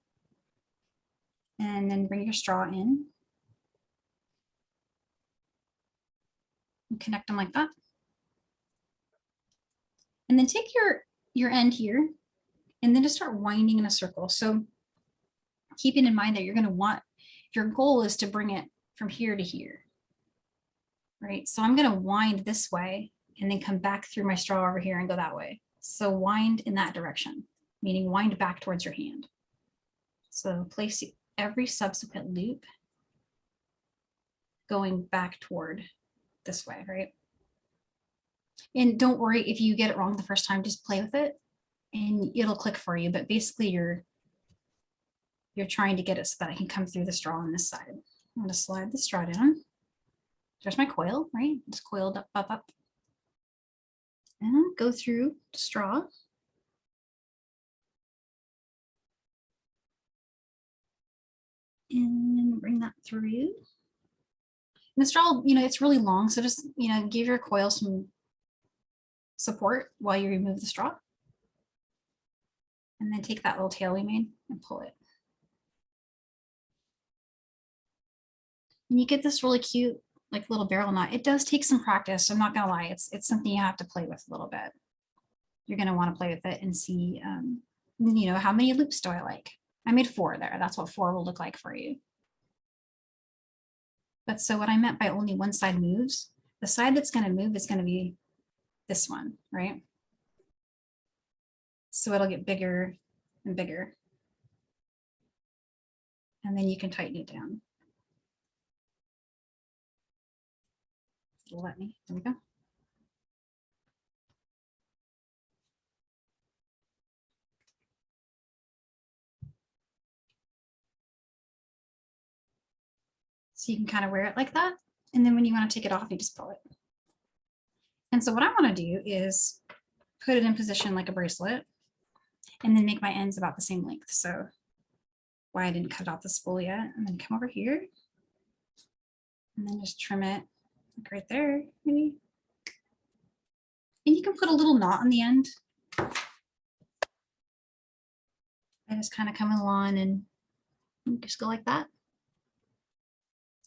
And then bring your straw in. And connect them like that. And then take your end here and then just start winding in a circle. So keeping in mind that you're going to want, your goal is to bring it from here to here, right? So I'm going to wind this way and then come back through my straw over here and go that way. So wind in that direction, meaning wind back towards your hand. So place every subsequent loop going back toward this way, right? And don't worry if you get it wrong the first time, just play with it and it'll click for you. But basically you're trying to get it so that I can come through the straw on this side. I'm going to slide the straw down. There's my coil, right? It's coiled up. And go through the straw. And bring that through. And the straw, it's really long. So just, give your coil some support while you remove the straw. And then take that little tail we made and pull it. And you get this really cute, like little barrel knot. It does take some practice. I'm not gonna lie. It's something you have to play with a little bit. You're gonna want to play with it and see, how many loops do I like? I made 4 there. That's what 4 will look like for you. But so what I meant by only one side moves, the side that's gonna move is gonna be this one, right? So it'll get bigger and bigger. And then you can tighten it down. Let me, there we go. So you can kind of wear it like that. And then when you want to take it off, you just pull it. And so what I want to do is put it in position like a bracelet and then make my ends about the same length. So why I didn't cut off the spool yet. I'm going to come over here and then just trim it like right there, maybe. And you can put a little knot on the end. I just kind of come along and just go like that.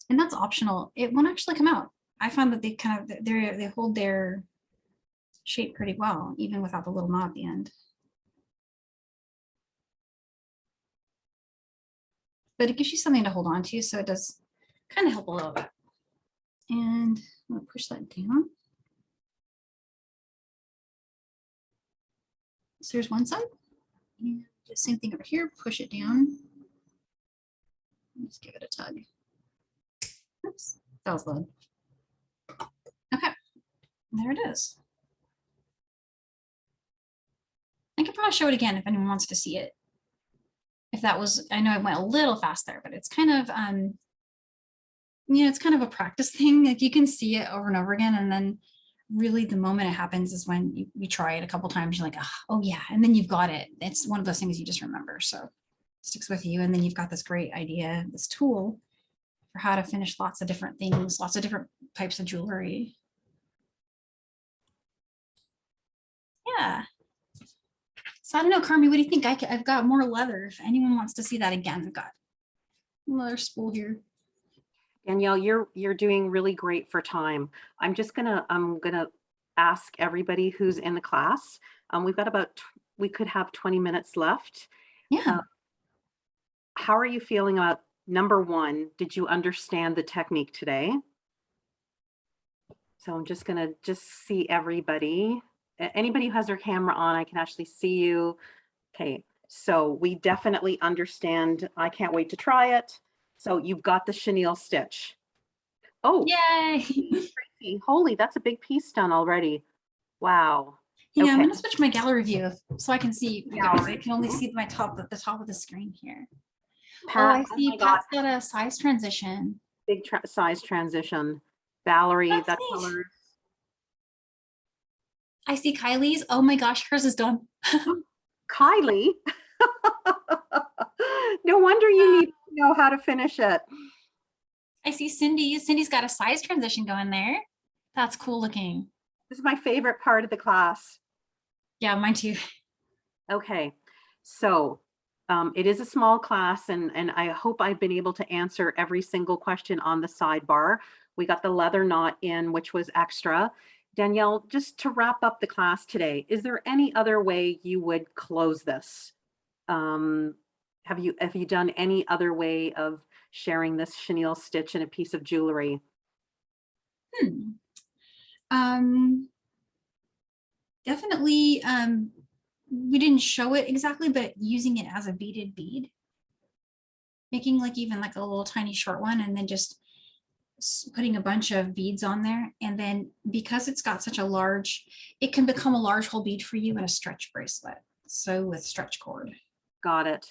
And that's optional. It won't actually come out. I found that they hold their shape pretty well, even without the little knot at the end. But it gives you something to hold on to, so it does kind of help a little bit. And I'm gonna push that down. So there's one side. And the same thing over here, push it down. Just give it a tug. Oops, that was loud. Okay, there it is. I could probably show it again if anyone wants to see it. If that was, I know I went a little fast there, but it's kind of, it's kind of a practice thing. Like you can see it over and over again. And then really the moment it happens is when you try it a couple times, you're like, oh yeah, and then you've got it. It's one of those things you just remember. So it sticks with you. And then you've got this great idea, this tool for how to finish lots of different things, lots of different types of jewelry. Yeah. So I don't know, Carmi, what do you think? I've got more leather. If anyone wants to see that again, I've got another spool here. Danielle, you're doing really great for time. I'm gonna ask everybody who's in the class. We've got we could have 20 minutes left. Yeah. How are you feeling about number one? Did you understand the technique today? So I'm just gonna see everybody. Anybody who has their camera on, I can actually see you. Okay, so we definitely understand. I can't wait to try it. So you've got the chenille stitch. Oh, yay. Tracy, holy, that's a big piece done already. Wow. Yeah, okay. I'm gonna switch my gallery view so I can see you guys. I can only see the top of the screen here. Pat, I see Pat's got a size transition. Big size transition. Valerie, that color. I see Kylie's. Oh my gosh, hers is done. Kylie. No wonder you need to know how to finish it. I see Cindy's. Cindy's got a size transition going there. That's cool looking. This is my favorite part of the class. Yeah, mine too. Okay, so it is a small class, and I hope I've been able to answer every single question on the sidebar. We got the leather knot in, which was extra. Danielle, just to wrap up the class today, is there any other way you would close this? Have you done any other way of sharing this chenille stitch in a piece of jewelry? Definitely, we didn't show it exactly, but using it as a beaded bead, making like even like a little tiny short one, and then just putting a bunch of beads on there. And then because it's got such a large, it can become a large whole bead for you in a stretch bracelet. So with stretch cord. Got it.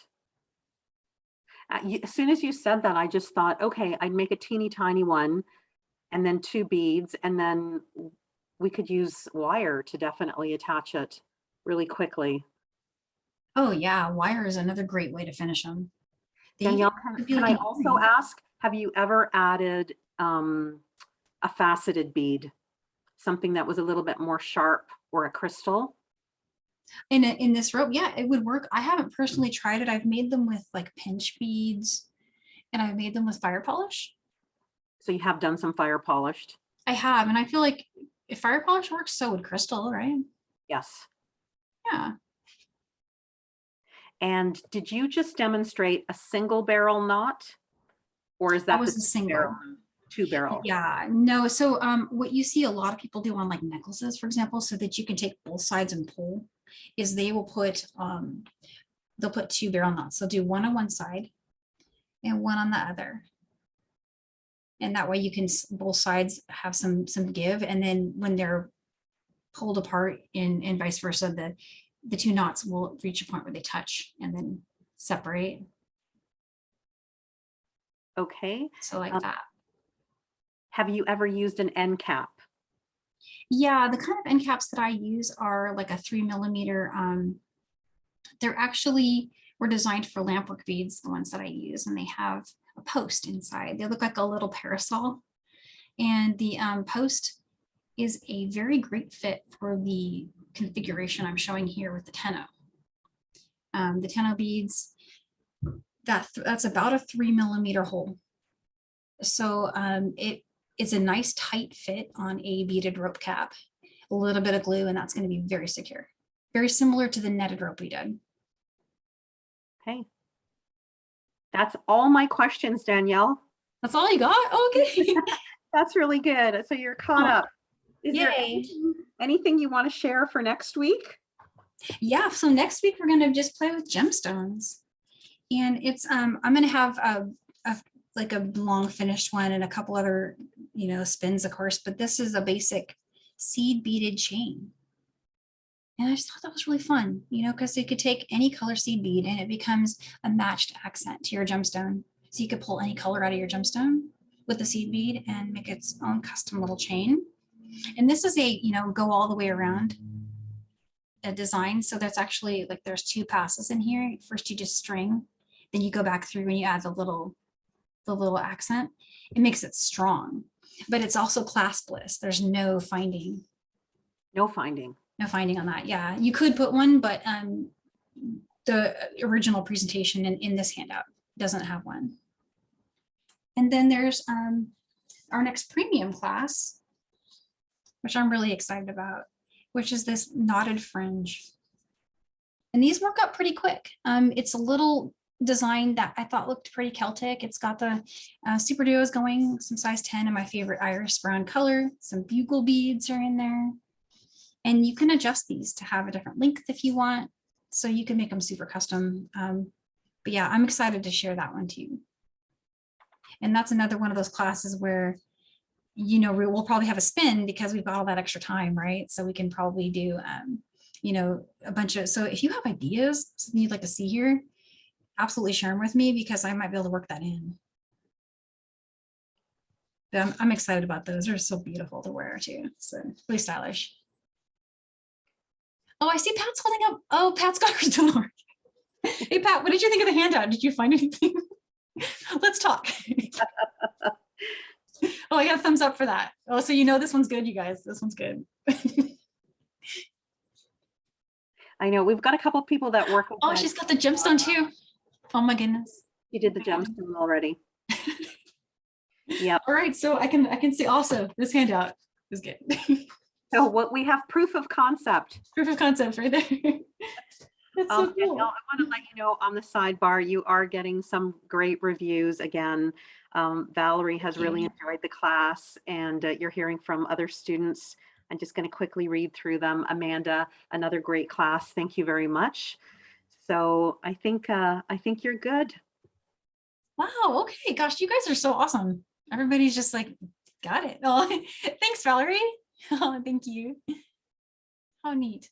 As soon as you said that, I just thought, okay, I'd make a teeny tiny one and then 2 beads, and then we could use wire to definitely attach it really quickly. Oh yeah, wire is another great way to finish them. Danielle, can I also ask, have you ever added a faceted bead, something that was a little bit more sharp, or a crystal? In this rope? Yeah, it would work. I haven't personally tried it. I've made them with like pinch beads, and I've made them with fire polish. So you have done some fire polished? I have, and I feel like if fire polish works, so would crystal, right? Yes. Yeah. And did you just demonstrate a single barrel knot, or is that was a single barrel? 2 barrel? Yeah, no. So what you see a lot of people do on like necklaces, for example, so that you can take both sides and pull, is they will put they'll put 2 barrel knots. They'll do one on one side and one on the other, and that way you can both sides have some give, and then when they're pulled apart and vice versa, the 2 knots will reach a point where they touch and then separate. Okay. So like that. Have you ever used an end cap? Yeah, the kind of end caps that I use are like a 3 millimeter. They're actually were designed for lampwork beads, the ones that I use, and they have a post inside. They look like a little parasol, and the post is a very great fit for the configuration I'm showing here with the tenno. The tenno beads, that's about a 3 millimeter hole. So it's a nice tight fit on a beaded rope cap, a little bit of glue, and that's going to be very secure. Very similar to the netted rope we did. Okay. That's all my questions, Danielle. That's all you got? Okay. That's really good. So you're caught up. Is there anything you want to share for next week? Yeah, so next week we're going to just play with gemstones. And it's I'm going to have like a long finished one and a couple other, spins, of course, but this is a basic seed beaded chain. And I just thought that was really fun, because you could take any color seed bead and it becomes a matched accent to your gemstone. So you could pull any color out of your gemstone with the seed bead and make its own custom little chain. And this is a, you know, go all the way around a design. So that's actually like, there's 2 passes in here. First you just string, then you go back through and you add the little accent. It makes it strong, but it's also claspless. There's no finding. No finding. No finding on that. Yeah, you could put one, but the original presentation in this handout doesn't have one. And then there's our next premium class, which I'm really excited about, which is this knotted fringe. And these work up pretty quick. It's a little design that I thought looked pretty Celtic. It's got the super duos going, some size 10 and my favorite iris brown color. Some bugle beads are in there. And you can adjust these to have a different length if you want. So you can make them super custom. But yeah, I'm excited to share that one too. And that's another one of those classes where, you know, we'll probably have a spin because we've got all that extra time, right? So we can probably do, you know, a bunch of, so if you have ideas, something you'd like to see here, absolutely share them with me because I might be able to work that in. But I'm excited about those. They're so beautiful to wear too. So really stylish. Oh, I see Pat's holding up. Oh, Pat's got her still work. Hey, Pat, what did you think of the handout? Did you find anything? Let's talk. Oh, I got a thumbs up for that. Oh, so you know this one's good, you guys. This one's good. I know we've got a couple of people that work. Oh, she's got the gemstone too. Oh my goodness. You did the gemstone already. Yeah. All right, so I can see also this handout is good. So what we have proof of concept. Proof of concept right there. That's so cool. Danielle, I want to let you know on the sidebar, you are getting some great reviews again. Valerie has really enjoyed the class and you're hearing from other students. I'm just going to quickly read through them. Amanda, another great class. Thank you very much. So I think you're good. Wow. Okay. Gosh, you guys are so awesome. Everybody's just like, got it. Oh, thanks, Valerie. Oh, thank you. How neat.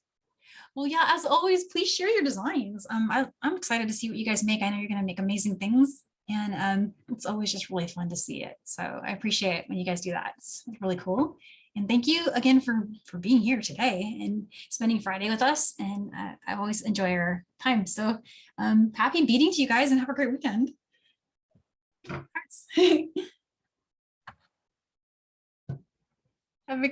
Well, yeah, as always, please share your designs. I'm excited to see what you guys make. I know you're going to make amazing things, and it's always just really fun to see it. So I appreciate it when you guys do that. It's really cool. And thank you again for being here today and spending Friday with us. And I always enjoy our time. So happy beading to you guys and have a great weekend.